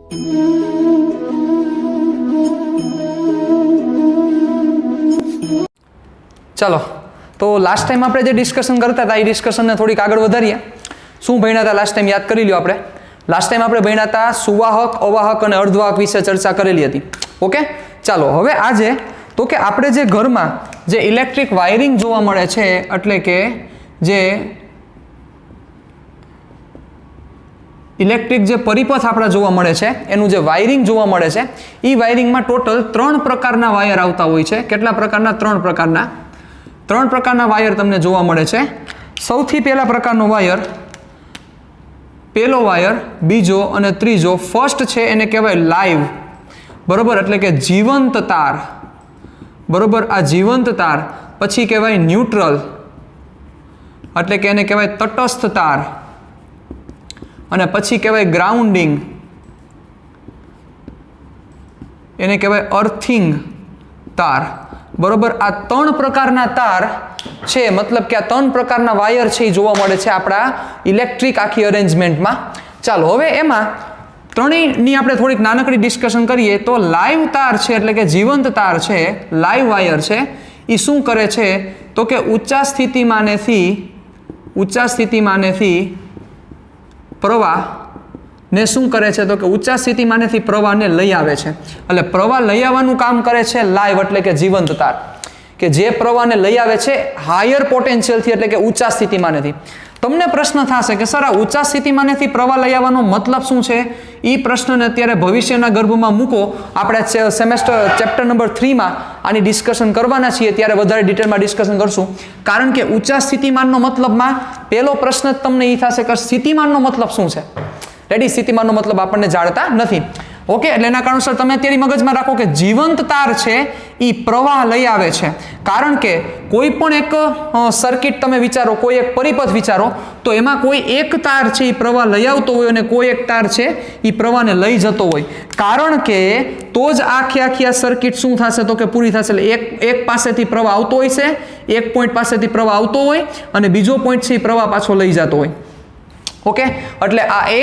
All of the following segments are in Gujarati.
चलो तो लास्ट टाइम આપણે જે ડિસ્કશન કરતા હતા એ ડિસ્કશનને થોડીક આગળ વધારીએ. શું ભણ્યા હતા લાસ્ટ ટાઈમ યાદ કરી લ્યો આપણે. લાસ્ટ ટાઈમ આપણે ભણ્યા હતા સુવાહક, અવાહક અને અર્ધવાહક વિશે ચર્ચા કરેલી હતી. ઓકે, ચાલો હવે આજે તો કે આપણે જે ઘરમાં જે ઇલેક્ટ્રિક વાયરિંગ જોવા મળે છે, એટલે કે જે ઇલેક્ટ્રિક જે પરિપથ આપણા જોવા મળે છે એનું જે વાયરિંગ જોવા મળે છે એ વાયરિંગમાં ટોટલ 3 પ્રકારના વાયર આવતા હોય છે. કેટલા પ્રકારના? 3 પ્રકારના વાયર તમને જોવા મળે છે. સૌથી પહેલા પ્રકારનો વાયર, પહેલો વાયર, બીજો અને ત્રીજો. ફર્સ્ટ છે એને કહેવાય લાઈવ, બરોબર, એટલે કે જીવંત તાર, બરોબર, આ જીવંત તાર. પછી કહેવાય ન્યુટ્રલ, એટલે કે એને કહેવાય તટસ્થ તાર. અને પછી કહેવાય ગ્રાઉન્ડિંગ, એને કહેવાય અર્થિંગ તાર, બરોબર. આ 3 પ્રકારના તાર છે, મતલબ કે આ 3 પ્રકારના વાયર છે એ જોવા મળે છે આપણા ઇલેક્ટ્રિક આખી અરેન્જમેન્ટમાં. ચાલો હવે એમાં ત્રણેયની આપણે થોડીક નાનકડી ડિસ્કશન કરીએ તો લાઈવ તાર છે, એટલે કે જીવંત તાર છે, લાઈવ વાયર છે, એ શું કરે છે તો કે ઊંચા સ્થિતિમાનેથી પ્રવાહને શું કરે છે તો કે ઊંચા સ્થિતિમાનેથી પ્રવાહને લઈ આવે છે. એટલે પ્રવાહ લઈ આવવાનું કામ કરે છે લાઈવ, એટલે કે જીવંત તાર, કે જે પ્રવાહને લઈ આવે છે હાયર પોટેન્શિયલથી, એટલે કે ઊંચા સ્થિતિમાનેથી. તમને પ્રશ્ન થશે કે સર આ ઊંચા સ્થિતિમાનેથી પ્રવાહ લઈ આવવાનો મતલબ શું છે? એ પ્રશ્નને અત્યારે ભવિષ્યના ગર્ભમાં મૂકો. આપણે ચેપ્ટર નંબર 3માં આની ડિસ્કશન કરવાના છીએ, ત્યારે વધારે ડિટેલમાં ડિસ્કશન કરશું. કારણ કે ઊંચા સ્થિતિમાનનો મતલબમાં પહેલો પ્રશ્ન જ તમને એ થશે કે સ્થિતિમાનનો મતલબ શું છે? રેડી, સ્થિતિમાનનો મતલબ આપણને જાણતા નથી. ઓકે, એટલે એના કારણસર તમે અત્યારે મગજમાં રાખો કે જીવંત તાર છે એ પ્રવાહ લઈ આવે છે. કારણ કે કોઈ પણ એક સર્કિટ તમે વિચારો, કોઈ એક પરિપથ વિચારો, તો એમાં કોઈ એક તાર છે એ પ્રવાહ લઈ આવતો હોય અને કોઈ એક તાર છે એ પ્રવાહને લઈ જતો હોય. કારણ કે તો જ આખી આ સર્કિટ શું થશે તો કે પૂરી થશે. એટલે એક પાસેથી પ્રવાહ આવતો હોય છે, એક પોઈન્ટ પાસેથી પ્રવાહ આવતો હોય અને બીજો પોઈન્ટ છે એ પ્રવાહ પાછો લઈ જતો હોય. ઓકે, એટલે આ એ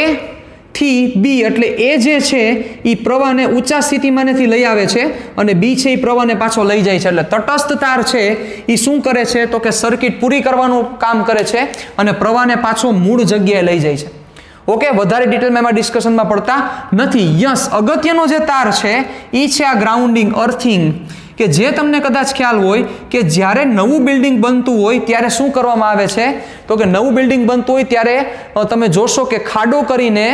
થી બી, એટલે એ જે છે એ પ્રવાહને ઊંચા સ્થિતિમાનેથી લઈ આવે છે અને બી છે એ પ્રવાહને પાછો લઈ જાય છે. એટલે તટસ્થ તાર છે એ શું કરે છે તો કે સર્કિટ પૂરી કરવાનું કામ કરે છે અને પ્રવાહને પાછો મૂળ જગ્યાએ લઈ જાય છે. ઓકે, વધારે ડિટેલમાં એમાં ડિસ્કશનમાં પડતા નથી. યસ, અગત્યનો જે તાર છે એ છે આ ગ્રાઉન્ડિંગ, અર્થિંગ, કે જે તમને કદાચ ખ્યાલ હોય કે જ્યારે નવું બિલ્ડિંગ બનતું હોય ત્યારે શું કરવામાં આવે છે તો કે નવું બિલ્ડિંગ બનતું હોય ત્યારે તમે જોશો કે ખાડો કરીને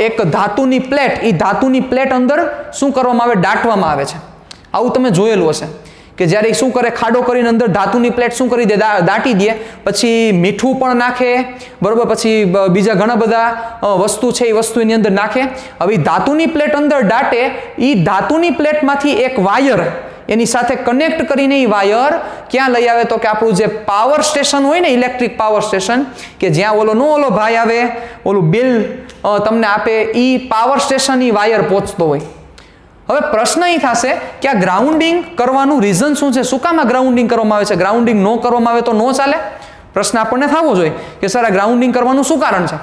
એક ધાતુની પ્લેટ, એ ધાતુની પ્લેટ અંદર શું કરવામાં આવે? દાટવામાં આવે છે. આવું તમે જોયેલું હશે કે જ્યારે શું કરે, ખાડો કરીને અંદર ધાતુની પ્લેટ શું કરી દે? દાટી દે. પછી મીઠું પણ નાખે, બરોબર, પછી બીજા ઘણા બધા વસ્તુ છે એ વસ્તુ એની અંદર નાખે. હવે ધાતુની પ્લેટ અંદર દાટે, એ ધાતુની પ્લેટમાંથી એક વાયર એની સાથે કનેક્ટ કરીને એ વાયર ક્યાં લઈ આવે તો કે આપણું જે પાવર સ્ટેશન હોય ને, ઇલેક્ટ્રિક પાવર સ્ટેશન, કે જ્યાં ઓલો ભાઈ આવે, ઓલું બિલ તમને આપે, એ પાવર સ્ટેશન એ વાયર પહોંચતો હોય. હવે પ્રશ્ન એ થશે કે આ ગ્રાઉન્ડિંગ કરવાનું રીઝન શું છે? શું કામ આ ગ્રાઉન્ડિંગ કરવામાં આવે છે? ગ્રાઉન્ડિંગ ન કરવામાં આવે તો ન ચાલે? પ્રશ્ન આપણને થવો જોઈએ કે સર આ ગ્રાઉન્ડિંગ કરવાનું શું કારણ છે?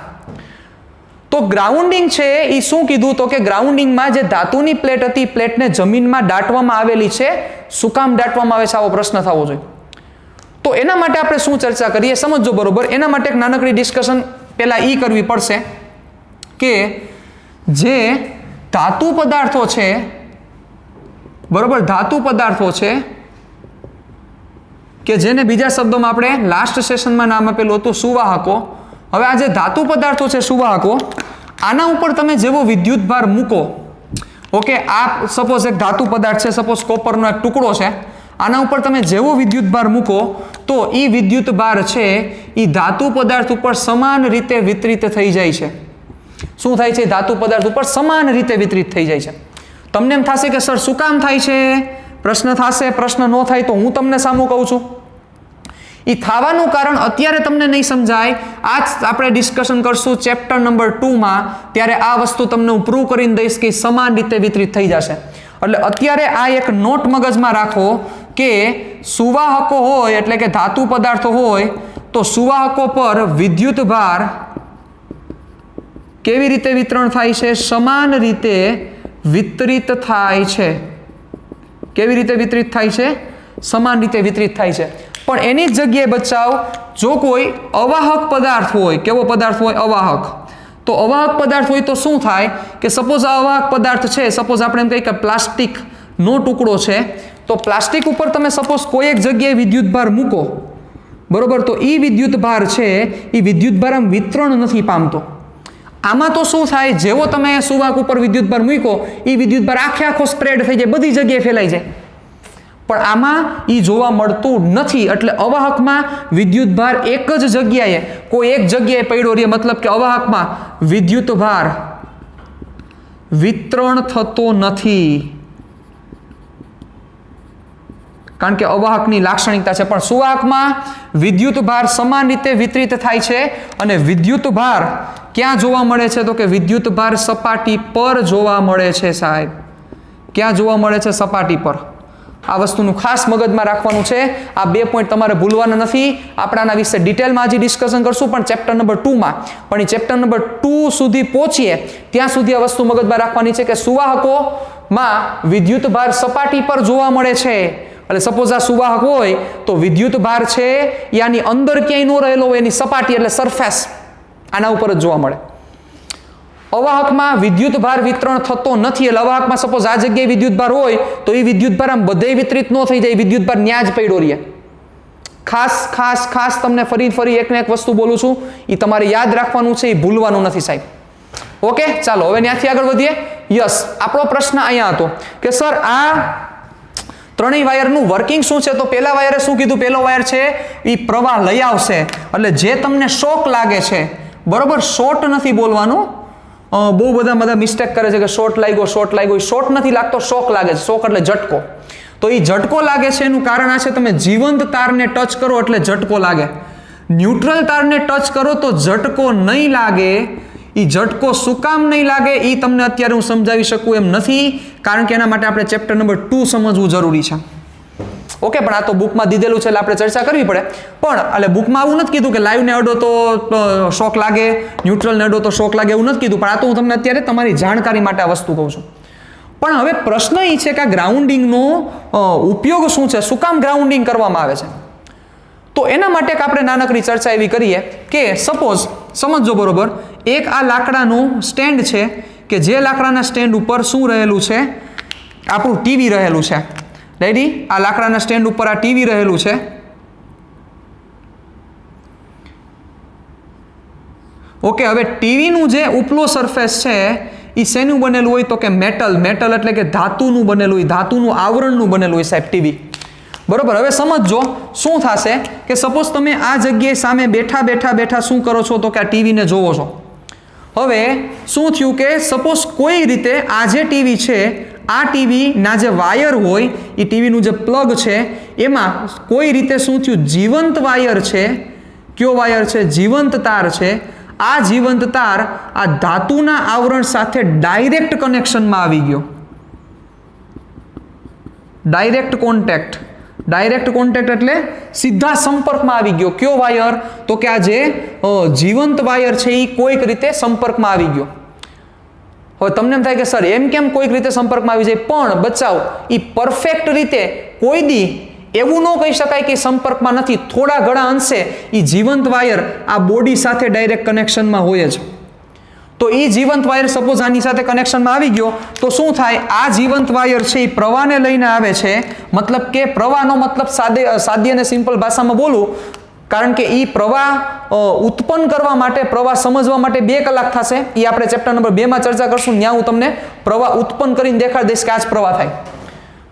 તો ગ્રાઉન્ડિંગ છે એ શું કીધું તો કે ગ્રાઉન્ડિંગમાં જે ધાતુની પ્લેટ હતી, પ્લેટને જમીનમાં દાટવામાં આવેલી છે. શું કામ દાટવામાં આવે છે? આવો પ્રશ્ન થવો જોઈએ. તો એના માટે આપણે શું ચર્ચા કરીએ સમજો બરોબર. એના માટે એક નાનકડી ડિસ્કશન પહેલા એ કરવી પડશે કે જે ધાતુ પદાર્થો છે, બરોબર, ધાતુ પદાર્થો છે કે જેને બીજા શબ્દોમાં આપણે લાસ્ટ સેશનમાં નામ આપેલું હતું સુવાહકો. હવે આ જે ધાતુ પદાર્થો છે સુવાહકો, આના ઉપર તમે જેવો વિદ્યુત ભાર મૂકો, ઓકે, આ સપોઝ એક ધાતુ પદાર્થ છે, સપોઝ કોપરનો એક ટુકડો છે, આના ઉપર તમે જેવો વિદ્યુત ભાર મૂકો તો એ વિદ્યુત ભાર છે એ ધાતુ પદાર્થ ઉપર સમાન રીતે વિતરિત થઈ જાય છે. શું થાય છે? ધાતુ પદાર્થ ઉપર સમાન રીતે વિતરિત થઈ જાય છે. તમને એમ થશે કે સર શું કામ થાય છે? પ્રશ્ન થશે. પ્રશ્ન ન થાય તો હું તમને સામું કહું છું. એ થવાનું કારણ અત્યારે તમને નહીં સમજાય, આ જ આપણે ડિસ્કશન કરશું ચેપ્ટર નંબર 2માં, ત્યારે આ વસ્તુ તમને હું પ્રૂવ કરીને દઈશ કે સમાન રીતે વિતરિત થઈ જશે. એટલે અત્યારે આ એક નોટ મગજમાં રાખો કે સુવાહકો હોય, એટલે કે ધાતુ પદાર્થો હોય, તો સુવાહકો પર વિદ્યુત ભાર કેવી રીતે વિતરણ થાય છે? સમાન રીતે વિતરિત થાય છે. કેવી રીતે વિતરિત થાય છે? સમાન રીતે વિતરિત થાય છે. પણ એની જ જગ્યાએ બચાવ, જો કોઈ અવાહક પદાર્થ હોય, કેવો પદાર્થ હોય? અવાહક. તો અવાહક પદાર્થ હોય તો શું થાય કે સપોઝ આ અવાહક પદાર્થ છે, સપોઝ આપણે એમ કહીએ કે પ્લાસ્ટિકનો ટુકડો છે, તો પ્લાસ્ટિક ઉપર તમે સપોઝ કોઈ એક જગ્યાએ વિદ્યુત ભાર મૂકો, બરોબર, તો એ વિદ્યુત ભાર છે એ વિદ્યુત ભાર આમ વિતરણ નથી પામતો. આમાં તો શું થાય, જેવો તમે સુવાહક ઉપર વિદ્યુત ભાર મૂકો એ વિદ્યુત ભાર આખો સ્પ્રેડ થઈ જાય, બધી જગ્યાએ ફેલાઈ જાય. પણ આમાં એ જોવા મળતું નથી. એટલે અવાહકમાં વિદ્યુત ભાર એક જ જગ્યાએ, કોઈ એક જગ્યાએ પડ્યો રહે, મતલબ કે અવાહકમાં વિદ્યુત ભાર વિતરણ થતો નથી, કારણ કે અવાહકની લાક્ષણિકતા છે. પણ સુવાહકમાં વિદ્યુત ભાર સમાન રીતે વિતરિત થાય છે. અને વિદ્યુત ભાર ક્યાં જોવા મળે છે? તો કે વિદ્યુત ભાર સપાટી પર જોવા મળે છે સાહેબ. ક્યાં જોવા મળે છે? સપાટી પર. આ વસ્તુનું ખાસ મગજમાં રાખવાનું છે. આ 2 પોઈન્ટ તમારે ભૂલવાના નથી. આપણે આના વિશે ડિટેલમાં હજી ડિસ્કશન કરશું, પણ ચેપ્ટર નંબર 2માં. પણ એ ચેપ્ટર નંબર 2 સુધી પહોંચીએ ત્યાં સુધી આ વસ્તુ મગજમાં રાખવાની છે કે સુવાહકોમાં વિદ્યુત ભાર સપાટી પર જોવા મળે છે. એટલે સપોઝ આ સુવાહક હોય તો વિદ્યુત ભાર છે યાની અંદર ક્યાંય ન રહેલો હોય, એની સપાટી એટલે સરફેસ, આના ઉપર જ જોવા મળે. અવાહકમાં વિદ્યુત ભાર વિતરણ થતો નથી. એટલે અવાહકમાં સપોઝ આ જગ્યાએ વિદ્યુત ભાર હોય તો એ વિદ્યુત ભાર આમ બધે વિતરિત ન થઈ જાય, વિદ્યુત ભાર ન્યા જ પડ્યો રહે. ખાસ તમને ફરી એકને એક વસ્તુ બોલું છું, એ તમારે યાદ રાખવાનું છે, એ ભૂલવાનું નથી સાહેબ. ઓકે, ચાલો હવે ત્યાંથી આગળ વધીએ. યસ, આપણો પ્રશ્ન અહીંયા હતો કે સર આ ત્રણેય વાયરનું વર્કિંગ શું છે? તો પહેલા વાયરે શું કીધું? પહેલો વાયર છે એ પ્રવાહ લઈ આવશે. એટલે જે તમને શોક લાગે છે, બરોબર, શોર્ટ નથી બોલવાનું. બહુ બધા મિસ્ટેક કરે છે કે શોર્ટ લાગ્યો. શોર્ટ નથી લાગતો, શોક લાગે છે. શોક એટલે ઝટકો. તો એ ઝટકો લાગે છે એનું કારણ આ છે, તમે જીવંત તારને ટચ કરો એટલે ઝટકો લાગે, ન્યુટ્રલ તારને ટચ કરો તો ઝટકો નહીં લાગે. એ ઝટકો શું કામ નહીં લાગે એ તમને અત્યારે હું સમજાવી શકું એમ નથી, કારણ કે એના માટે આપણે ચેપ્ટર નંબર 2 સમજવું જરૂરી છે. ઓકે, પણ આ તો બુકમાં દીધેલું છે એટલે આપણે ચર્ચા કરવી પડે. પણ એટલે બુકમાં આવું નથી કીધું કે લાઈવને અડો તો શોક લાગે, ન્યુટ્રલને અડો તો શોક લાગે, એવું નથી કીધું. પણ આ તો હું તમને અત્યારે તમારી જાણકારી માટે આ વસ્તુ કહું છું. પણ હવે પ્રશ્ન એ છે કે આ ગ્રાઉન્ડિંગનો ઉપયોગ શું છે? શું કામ ગ્રાઉન્ડિંગ કરવામાં આવે છે? તો એના માટે આપણે નાનકડી ચર્ચા એવી કરીએ કે સપોઝ સમજો, બરોબર, એક આ લાકડાનું સ્ટેન્ડ છે કે જે લાકડાના સ્ટેન્ડ ઉપર શું રહેલું છે? આપણું ટીવી રહેલું છે. રેડી? આ લાકડાના સ્ટેન્ડ ઉપર આ ટીવી રહેલું છે. ઓકે, હવે ટીવીનું જે ઉપલો સરફેસ છે એ શેનું બનેલું હોય? તો કે મેટલ એટલે કે ધાતુનું બનેલું હોય, ધાતુનું આવરણનું બનેલું હોય સાહેબ ટીવી. બરોબર, હવે સમજો શું થશે કે સપોઝ તમે આ જગ્યાએ સામે બેઠા શું કરો છો? તો કે આ ટીવીને જોવો છો. હવે શું થયું કે સપોઝ કોઈ રીતે આ જે ટીવી છે, આ ટીવીના જે વાયર હોય, એ ટીવીનું જે પ્લગ છે એમાં કોઈ રીતે શું થયું? જીવંત વાયર છે. કયો વાયર છે? જીવંત તાર છે. આ જીવંત તાર આ ધાતુના આવરણ સાથે ડાયરેક્ટ કનેક્શનમાં આવી ગયો. ડાયરેક્ટ કોન્ટેક્ટ એટલે સીધા સંપર્કમાં આવી ગયો. કયો વાયર? તો કે આ જે જીવંત વાયર છે એ કોઈક રીતે સંપર્કમાં આવી ગયો. હવે તમને એમ થાય કે સર એમ કેમ કોઈક રીતે સંપર્કમાં આવી જાય? પણ બચાવ, એ પરફેક્ટ રીતે કોઈ દી એવું ન કહી શકાય કે સંપર્કમાં નથી. થોડા ઘણા અંશે એ જીવંત વાયર આ બોડી સાથે ડાયરેક્ટ કનેક્શનમાં હોય જ. તો એ જીવંત વાયર સપોઝ આની સાથે કનેક્શનમાં આવી ગયો તો શું થાય? આ જીવંત વાયર છે એ પ્રવાહને લઈને આવે છે. મતલબ કે પ્રવાહનો મતલબ સાદી અને સિમ્પલ ભાષામાં બોલું, કારણ કે એ પ્રવાહ ઉત્પન્ન કરવા માટે, પ્રવાહ સમજવા માટે 2 કલાક થશે. એ આપણે ચેપ્ટર નંબર 2 માં ચર્ચા કરશું. ત્યાં હું તમને પ્રવાહ ઉત્પન્ન કરીને દેખાડી દઈશ કે આ જ પ્રવાહ થાય.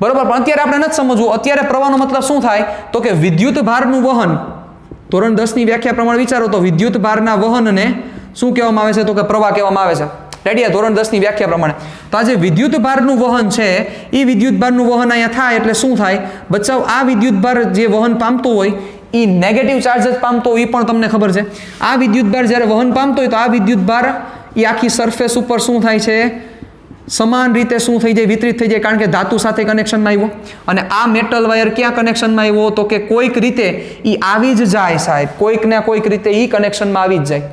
બરોબર, પણ અત્યારે આપણે નથી સમજવું. અત્યારે પ્રવાહનો મતલબ શું થાય? તો કે વિદ્યુત ભારનું વહન. ધોરણ 10 ની વ્યાખ્યા પ્રમાણે વિચારો તો વિદ્યુત ભારના વહનને શું કહેવામાં આવે છે? તો કે પ્રવાહ કહેવામાં આવે છે. રેડી? ધોરણ 10 ની વ્યાખ્યા પ્રમાણે. તો આ જે વિદ્યુત ભારનું વહન છે એ વિદ્યુત ભારનું વહન અહીંયા થાય એટલે શું થાય? બચાવ, આ વિદ્યુત ભાર જે વહન પામતો હોય એ નેગેટિવ ચાર્જ જ પામતો હોય, એ પણ તમને ખબર છે. આ વિદ્યુત ભાર જ્યારે વહન પામતો હોય તો આ વિદ્યુત ભાર એ આખી સરફેસ ઉપર શું થાય છે? સમાન રીતે શું થઈ જાય? વિતરિત થઈ જાય, કારણ કે ધાતુ સાથે કનેક્શનમાં આવ્યો. અને આ મેટલ વાયર ક્યાં કનેક્શનમાં આવ્યો? તો કે કોઈક રીતે એ આવી જ જાય સાહેબ, કોઈક ને કોઈક રીતે એ કનેક્શનમાં આવી જ જાય.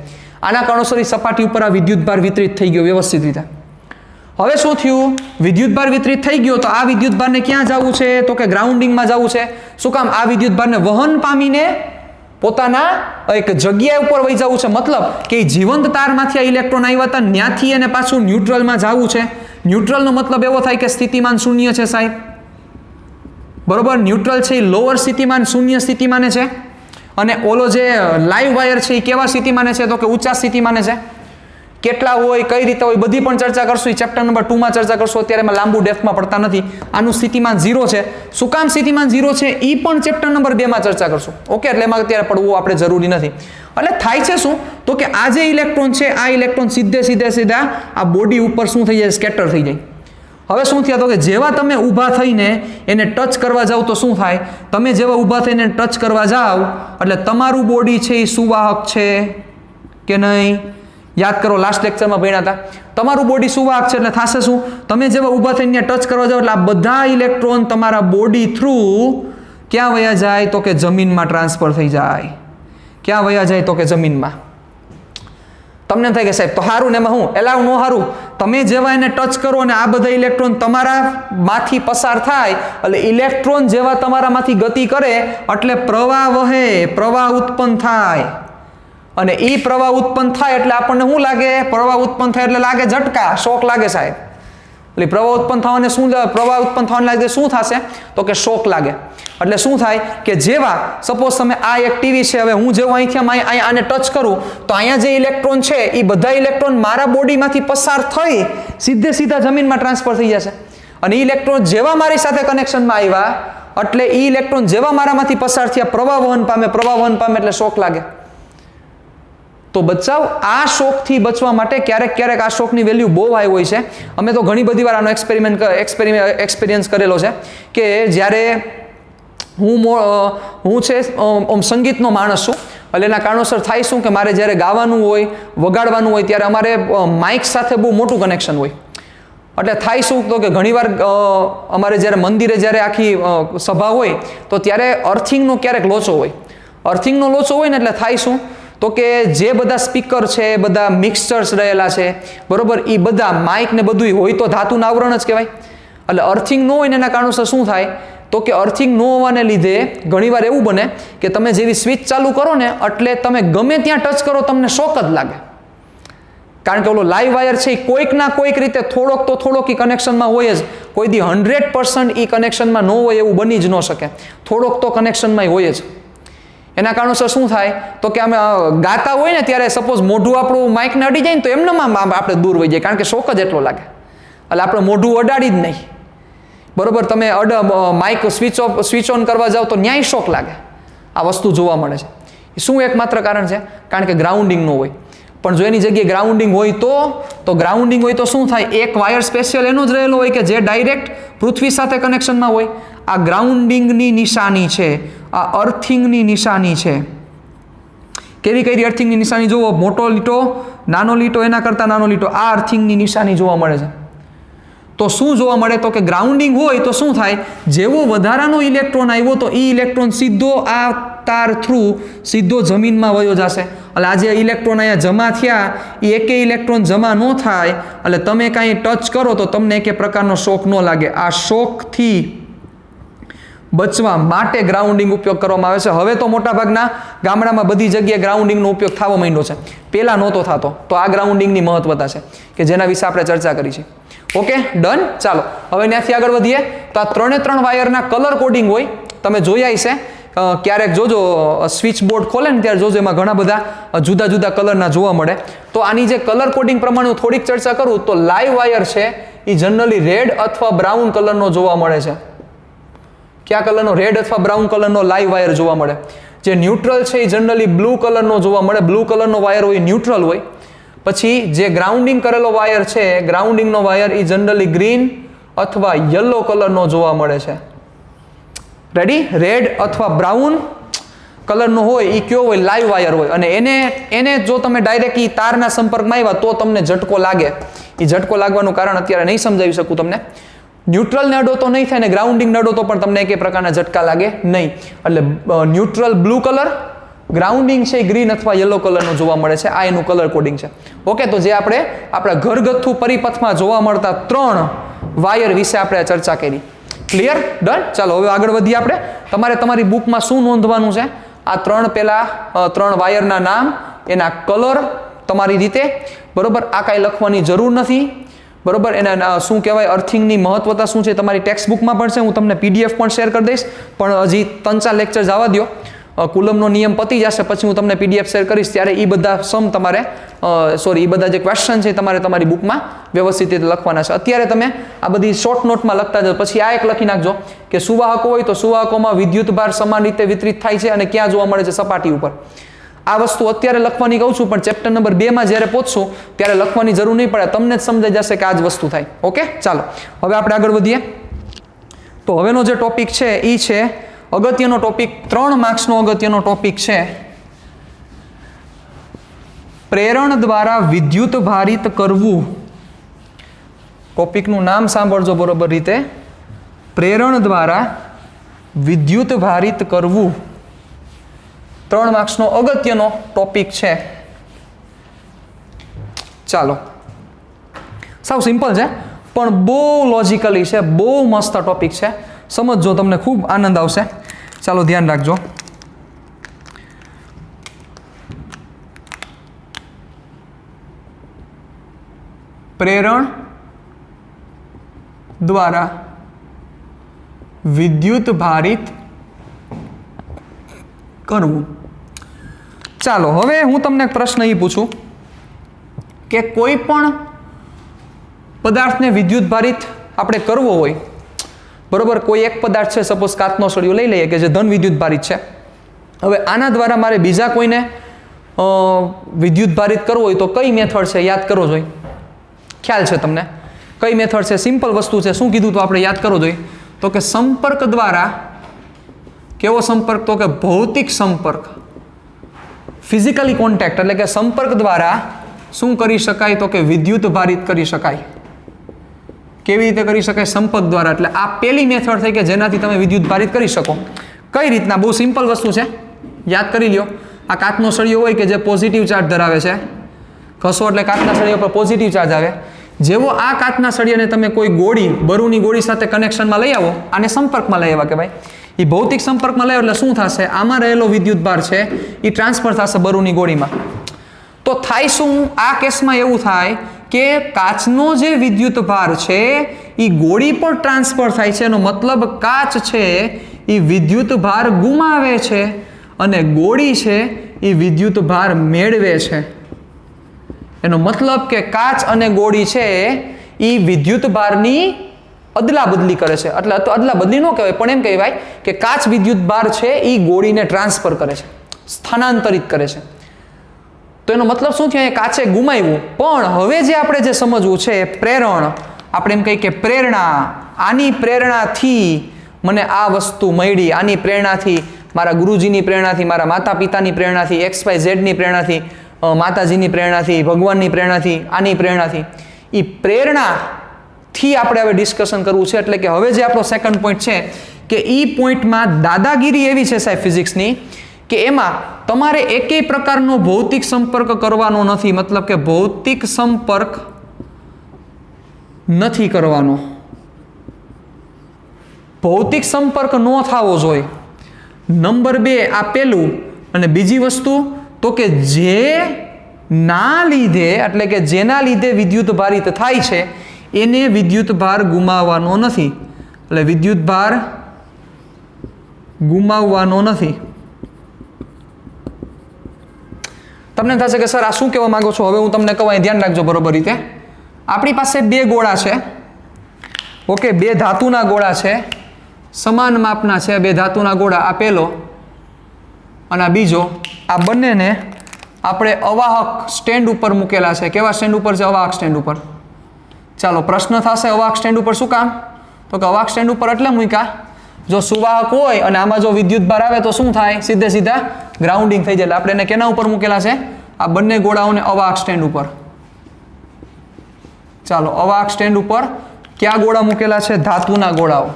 આના કારણોસર એ સપાટી ઉપર આ વિદ્યુતભાર વિતરિત થઈ ગયો વ્યવસ્થિત રીતે. હવે શું થયું? વિદ્યુતભાર વિતરિત થઈ ગયો તો આ વિદ્યુતભારને ક્યાં જવું છે? તો કે ગ્રાઉન્ડિંગમાં જવું છે. શું કામ? આ વિદ્યુતભારને વહન પામીને પોતાના એક જગ્યા ઉપર વહી જવું છે. મતલબ કે જીવંત તારમાંથી આ ઇલેક્ટ્રોન આવ્યા હતા, ત્યાંથી એને પાછું ન્યુટ્રલમાં જવું છે. ન્યુટ્રલનો મતલબ એવો થાય કે સ્થિતિમાન શૂન્ય છે સાહેબ, બરોબર. ન્યુટ્રલ છે એ લોઅર સ્થિતિમાન શૂન્ય સ્થિતિમાને છે, અને ઓલો જે લાઈવ વાયર છે એ કેવા સ્થિતિમાને છે? તો કે ઊંચા સ્થિતિમાને છે. કેટલા હોય, કઈ રીતે હોય, બધી પણ ચર્ચા કરશું. એ ચેપ્ટર નંબર 2માં ચર્ચા કરશું. અત્યારે એમાં લાંબુ ડેપ્થમાં પડતા નથી. આનું સ્થિતિમાન 0 છે. શું કામ સ્થિતિમાન 0 છે? એ પણ ચેપ્ટર નંબર 2માં ચર્ચા કરશું. ઓકે, એટલે એમાં અત્યારે પડવું આપણે જરૂરી નથી. એટલે થાય છે શું? તો કે આ જે ઇલેક્ટ્રોન છે, આ ઇલેક્ટ્રોન સીધા આ બોડી ઉપર શું થઈ જાય? સ્કેટર થઈ જાય. હવે શું થયા? તો કે જેવા તમે ઊભા થઈને એને ટચ કરવા જાવ તો શું થાય? તમે જેવા ઊભા થઈને ટચ કરવા જાવ એટલે તમારું બોડી છે એ સુવાહક છે કે નહીં? યાદ કરો, લાસ્ટ લેક્ચરમાં ભણ્યા હતા. તમારું બોડી સુવાહક છે એટલે થશે શું? તમે જેવા ઊભા થઈને ટચ કરવા જાવ એટલે આ બધા ઇલેક્ટ્રોન તમારા બોડી થ્રુ ક્યાં વયા જાય? તો કે જમીનમાં ટ્રાન્સફર થઈ જાય. ક્યાં વયા જાય? તો કે જમીનમાં. તમને થાય કે સાહેબ તો સારું ને એમાં હું એલાવ નો સારું? તમે જેવા એને ટચ કરો અને આ બધા ઇલેક્ટ્રોન તમારામાંથી પસાર થાય એટલે ઇલેક્ટ્રોન જેવા તમારામાંથી ગતિ કરે એટલે પ્રવાહ વહે, પ્રવાહ ઉત્પન્ન થાય. અને એ પ્રવાહ ઉત્પન્ન થાય એટલે આપણને શું લાગે? પ્રવાહ ઉત્પન્ન થાય એટલે લાગે ઝટકા, શોક લાગે સાહેબ. એટલે પ્રવાહ ઉત્પન્ન થવાને પ્રવાહ ઉત્પન્ન થવાને લાગે શું થશે? તો કે શોક લાગે. એટલે શું થાય કે જેવા સપોઝ તમે આ એક ટીવી છે, હવે હું જેવું અહીંથી આને ટચ કરું તો અહીંયા જે ઇલેક્ટ્રોન છે એ બધા ઇલેક્ટ્રોન મારા બોડીમાંથી પસાર થઈ સીધા જમીનમાં ટ્રાન્સફર થઈ જશે. અને એ ઇલેક્ટ્રોન જેવા મારી સાથે કનેક્શનમાં આવ્યા એટલે એ ઇલેક્ટ્રોન જેવા મારામાંથી પસાર થયા પ્રવાહ વહન પામે એટલે શોક લાગે. તો બચાવ આ શોકથી બચવા માટે ક્યારેક આ શોકની વેલ્યુ બહુ હાઈ હોય છે. અમે તો ઘણી બધી વાર આનો એક્સપિરિયન્સ કરેલો છે કે જ્યારે હું છે સંગીતનો માણસ છું એટલે એના કારણોસર થાય શું કે મારે જ્યારે ગાવાનું હોય, વગાડવાનું હોય ત્યારે અમારે માઇક સાથે બહુ મોટું કનેક્શન હોય. એટલે થાય શું તો કે ઘણીવાર અમારે જ્યારે મંદિરે જ્યારે આખી સભા હોય તો ત્યારે અર્થિંગનો ક્યારેક લોચો હોય. અર્થિંગનો લોચો હોય ને એટલે થાય શું તો કે જે બધા સ્પીકર છે, બધા મિક્સચર્સ રહેલા છે, બરોબર, એ બધા માઇક ને બધું હોય તો ધાતુના આવરણ જ કહેવાય. એટલે અર્થિંગ ન હોય ને એના કારણોસર શું થાય તો કે અર્થિંગ ન હોવાને લીધે ઘણીવાર એવું બને કે તમે જેવી સ્વિચ ચાલુ કરો ને એટલે તમે ગમે ત્યાં ટચ કરો તમને શોક જ લાગે. કારણ કે ઓલો લાઈવ વાયર છે એ કોઈક ના કોઈક રીતે થોડોક એ કનેક્શનમાં હોય જ. કોઈ દી 100% એ કનેક્શનમાં ન હોય એવું બની જ ન શકે. થોડોક તો કનેક્શનમાં હોય જ. એના કારણોસર શું થાય તો કે અમે ગાતા હોય ને ત્યારે સપોઝ મોઢું આપણું માઇકને અડી જાય ને તો એમનેમાં આપણે દૂર વહી જાય, કારણ કે શોક જ એટલો લાગે. એટલે આપણે મોઢું અડાડી જ નહીં, બરોબર. તમે માઇક સ્વિચ ઓન કરવા જાઓ તો ન્યાય શોક લાગે. આ વસ્તુ જોવા મળે છે. શું એકમાત્ર કારણ છે? કારણ કે ગ્રાઉન્ડિંગ ન હોય. પણ જો એની જગ્યાએ ગ્રાઉન્ડિંગ હોય તો ગ્રાઉન્ડિંગ હોય તો શું થાય? એક વાયર સ્પેશિયલ એનો જ રહેલો હોય કે જે ડાયરેક્ટ પૃથ્વી સાથે કનેક્શનમાં હોય. આ ગ્રાઉન્ડિંગની નિશાની છે, આ અર્થિંગની નિશાની છે. કેવી કઈ અર્થિંગની નિશાની જુઓ? મોટો લીટો, નાનો લીટો, એના કરતાં નાનો લીટો, આ અર્થિંગની નિશાની જોવા મળે છે. તો શું જોવા મળે તો કે ગ્રાઉન્ડિંગ હોય તો શું થાય? જેવો વધારાનો ઇલેક્ટ્રોન આવ્યો તો એ ઇલેક્ટ્રોન સીધો આ તાર થ્રુ સીધો જમીનમાં વયો જશે. એટલે આ જે ઇલેક્ટ્રોન અહીંયા જમા થયા એ એકે ઇલેક્ટ્રોન જમા ન થાય એટલે તમે કાંઈ ટચ કરો તો તમને એકે પ્રકારનો શોક ન લાગે. આ શોકથી બચવા માટે ગ્રાઉન્ડિંગ ઉપયોગ કરવામાં આવે છે. હવે તો મોટાભાગના ગામડામાં બધી જગ્યાએ ગ્રાઉન્ડિંગનો ઉપયોગ થવા માંડ્યો છે. પહેલાં નહોતો થતો. તો આ ગ્રાઉન્ડિંગની મહત્વતા છે કે જેના વિશે આપણે ચર્ચા કરી છે. Okay, done. ચાલો હવે ત્યાંથી આગળ વધીએ. તો આ 3 વાયરના કલર કોડિંગ હોય, તમે જોયા છે. ક્યારેક જોજો સ્વિચ બોર્ડ ખોલે ને ત્યારે જોજો એમાં ઘણા બધા જુદા જુદા કલરના જોવા મળે. તો આની જે કલર કોડિંગ પ્રમાણે હું થોડીક ચર્ચા કરું તો લાઈવ વાયર છે એ જનરલી રેડ અથવા બ્રાઉન કલરનો જોવા મળે છે. કયા કલરનો? રેડ અથવા બ્રાઉન કલરનો લાઈવ વાયર જોવા મળે. જે ન્યુટ્રલ છે એ જનરલી બ્લુ કલરનો જોવા મળે. બ્લુ કલરનો વાયર હોય ન્યુટ્રલ હોય. પછી જે ગ્રાઉન્ડિંગ કરેલો વાયર છે, ગ્રાઉન્ડિંગનો વાયર એ જનરલી ગ્રીન અથવા યલો કલરનો જોવા મળે છે. રેડી? રેડ અથવા બ્રાઉન કલરનો હોય એ કયો હોય? લાઈવ વાયર હોય. અને એને જો તમે ડાયરેક્ટ એ તારના સંપર્કમાં આવ્યા તો તમને ઝટકો લાગે. એ ઝટકો લાગવાનું કારણ અત્યારે નહીં સમજાવી શકું તમને. ન્યુટ્રલને અડો તો નહીં થાય ને ગ્રાઉન્ડિંગને અડો તો પણ તમને એક પ્રકારના ઝટકા લાગે નહીં. એટલે ન્યુટ્રલ બ્લુ કલર ગ્રાઉન્ડિંગ છે એ ગ્રીન અથવા યલો કલરનું જોવા મળે છે. આ એનું કલર કોડિંગ છે. ઓકે, તો જે આપણે આપણા ઘરગથ્થુ પરિપથમાં જોવા મળતા 3 વાયર વિશે આપણે ચર્ચા કરી. ક્લિયર? ડન? ચાલો હવે આગળ વધીએ આપણે. તમારે તમારી બુકમાં શું નોંધવાનું છે? આ 3 વાયરના નામ, એના કલર તમારી રીતે, બરોબર. આ કાંઈ લખવાની જરૂર નથી, બરોબર. એના શું કહેવાય, અર્થિંગની મહત્વતા શું છે તમારી ટેક્સ્ટ બુકમાં પણ છે. હું તમને PDF પણ શેર કરી દઈશ, પણ હજી 3-4 લેક્ચર જવા દો. કુલમનો નિયમ પતી જશે પછી હું તમને PDF શેર કરીશ, ત્યારે એ બધા સમ તમારે એ બધા જે ક્વેશ્ચન છે તમારે તમારી બુકમાં વ્યવસ્થિત રીતે લખવાના છે. અત્યારે તમે આ બધી શોર્ટ નોટમાં લખતા જાઓ. પછી આ એક લખી નાખજો કે સુવાહકો હોય તો સુવાહકોમાં વિદ્યુત ભાર સમાન રીતે વિતરિત થાય છે અને ક્યાં જોવા મળે છે? સપાટી ઉપર. આ વસ્તુ અત્યારે લખવાની કહું છું, પણ ચેપ્ટર નંબર 2 માં જ્યારે પહોંચશું ત્યારે લખવાની જરૂર નહીં પડે, તમને જ સમજાઈ જશે કે આ જ વસ્તુ થાય. ઓકે, ચાલો હવે આપણે આગળ વધીએ. તો હવેનો જે ટોપિક છે એ છે અગત્યનો ટોપિક, 3 માર્ક્સનો અગત્યનો ટોપિક છે પ્રેરણ દ્વારા વિદ્યુત ભારિત કરવું. ટોપિકનું નામ સાંભળજો બરોબર રીતે, પ્રેરણ દ્વારા વિદ્યુત ભારિત કરવું. 3 માર્ક્સનો અગત્યનો ટોપિક છે. ચાલો, સાવ સિમ્પલ છે પણ બહુ લોજિકલી છે, બહુ મસ્ત ટોપિક છે. સમજજો, તમને ખૂબ આનંદ આવશે. ચાલો ધ્યાન રાખજો. પ્રેરણ દ્વારા વિદ્યુત ભારિત કરવું. ચાલો હવે હું તમને એક પ્રશ્ન એ પૂછું કે કોઈ પણ પદાર્થને વિદ્યુત ભારિત આપણે કરવો હોય, બરોબર. કોઈ એક પદાર્થ છે, સપોઝ કાચનો સળિયો લઈ લઈએ કે જે ધન વિદ્યુત ભારિત છે. હવે આના દ્વારા મારે બીજા કોઈને વિદ્યુત ભારિત કરવો હોય તો કઈ મેથડ છે યાદ કરવો જોઈએ? ખ્યાલ છે તમને કઈ મેથડ છે? સિમ્પલ વસ્તુ છે. શું કીધું તો આપણે યાદ કરવો જોઈએ તો કે સંપર્ક દ્વારા. કેવો સંપર્ક? તો કે ભૌતિક સંપર્ક, ફિઝિકલી કોન્ટેક્ટ. એટલે કે સંપર્ક દ્વારા શું કરી શકાય તો કે વિદ્યુત ભારિત કરી શકાય. કેવી રીતે કરી શકાય? સંપર્ક દ્વારા. એટલે આ પહેલી મેથડ થઈ કે જેનાથી તમે વિદ્યુત ભારિત કરી શકો. કઈ રીતના? બહુ સિમ્પલ વસ્તુ છે, યાદ કરી લ્યો. આ કાચનો સળિયો હોય કે જે પોઝિટિવ ચાર્જ ધરાવે છે, ઘસો એટલે કાચના સળિયા પર પોઝિટિવ ચાર્જ આવે. જેવો આ કાચના સળિયાને તમે કોઈ ગોળી, બરુની ગોળી સાથે કનેક્શનમાં લઈ આવો, આને સંપર્કમાં લઈ આવ્યા કે ભાઈ, એ ભૌતિક સંપર્કમાં લઈ એટલે શું થશે? આમાં રહેલો વિદ્યુત ભાર છે એ ટ્રાન્સફર થશે બરુની ગોળીમાં. તો થાય શું? આ કેસમાં એવું થાય કે કાચનો જે વિદ્યુત ભાર છે એ ગોળી પર ટ્રાન્સફર થાય છે. એનો મતલબ કાચ છે એ વિદ્યુત ભાર ગુમાવે છે અને ગોળી છે એ વિદ્યુત ભાર મેળવે છે. એનો મતલબ કે કાચ અને ગોળી છે એ વિદ્યુત ભારની અદલા બદલી કરે છે. એટલે અદલા બદલી ન કહેવાય, પણ એમ કહેવાય કે કાચ વિદ્યુત ભાર છે એ ગોળીને ટ્રાન્સફર કરે છે, સ્થાનાંતરિત કરે છે. તો એનો મતલબ શું થયો? કાચે ગુમાવ્યું. પણ હવે જે આપણે જે સમજવું છે પ્રેરણ, આપણે એમ કહીએ કે પ્રેરણા. આની પ્રેરણાથી મને આ વસ્તુ મળી, આની પ્રેરણાથી, મારા ગુરુજીની પ્રેરણાથી, મારા માતા પિતાની પ્રેરણાથી, XYZની પ્રેરણાથી, માતાજીની પ્રેરણાથી, ભગવાનની પ્રેરણાથી, આની પ્રેરણાથી, એ પ્રેરણાથી આપણે હવે ડિસ્કશન કરવું છે. એટલે કે હવે જે આપણો સેકન્ડ પોઈન્ટ છે કે એ પોઈન્ટમાં દાદાગીરી એવી છે સાહેબ ફિઝિક્સની કે એમાં તમારે એકેય પ્રકારનો ભૌતિક સંપર્ક કરવાનો નથી. મતલબ કે ભૌતિક સંપર્ક નથી કરવાનો, ભૌતિક સંપર્ક ન થવો જોઈએ. નંબર 2 આ પહેલું. અને બીજી વસ્તુ તો કે જેના લીધે, એટલે કે જેના લીધે વિદ્યુત ભારિત થાય છે એને વિદ્યુત ભાર ગુમાવવાનો નથી. એટલે વિદ્યુત ભાર ગુમાવવાનો નથી. તમને થશે કે સર આ શું કહેવા માંગો છો? હવે હું તમને કહું, ધ્યાન રાખજો બરોબર રીતે. આપણી પાસે 2 ગોળા છે, ઓકે, 2 ધાતુના ગોળા છે, સમાન માપના છે 2 ધાતુના ગોળા. આ પહેલો અને આ બીજો. આ બંનેને આપણે અવાહક સ્ટેન્ડ ઉપર મૂકેલા છે. કેવા સ્ટેન્ડ ઉપર છે? અવાહક સ્ટેન્ડ ઉપર. ચાલો પ્રશ્ન થશે અવાહક સ્ટેન્ડ ઉપર શું કામ? તો કે અવાહક સ્ટેન્ડ ઉપર એટલે મૂક્યા, જો સુવાહક હોય અને આમાં જો વિદ્યુત ભાર આવે તો શું થાય? સીધે સીધા ગ્રાઉન્ડિંગ થઈ જાય. એટલે આપણે એને કેના ઉપર મૂકેલા છે? આ બંને ગોળાઓને અવાહક સ્ટેન્ડ ઉપર. ચાલો અવાહક સ્ટેન્ડ ઉપર કયા ગોળા મૂકેલા છે? ધાતુના ગોળાઓ.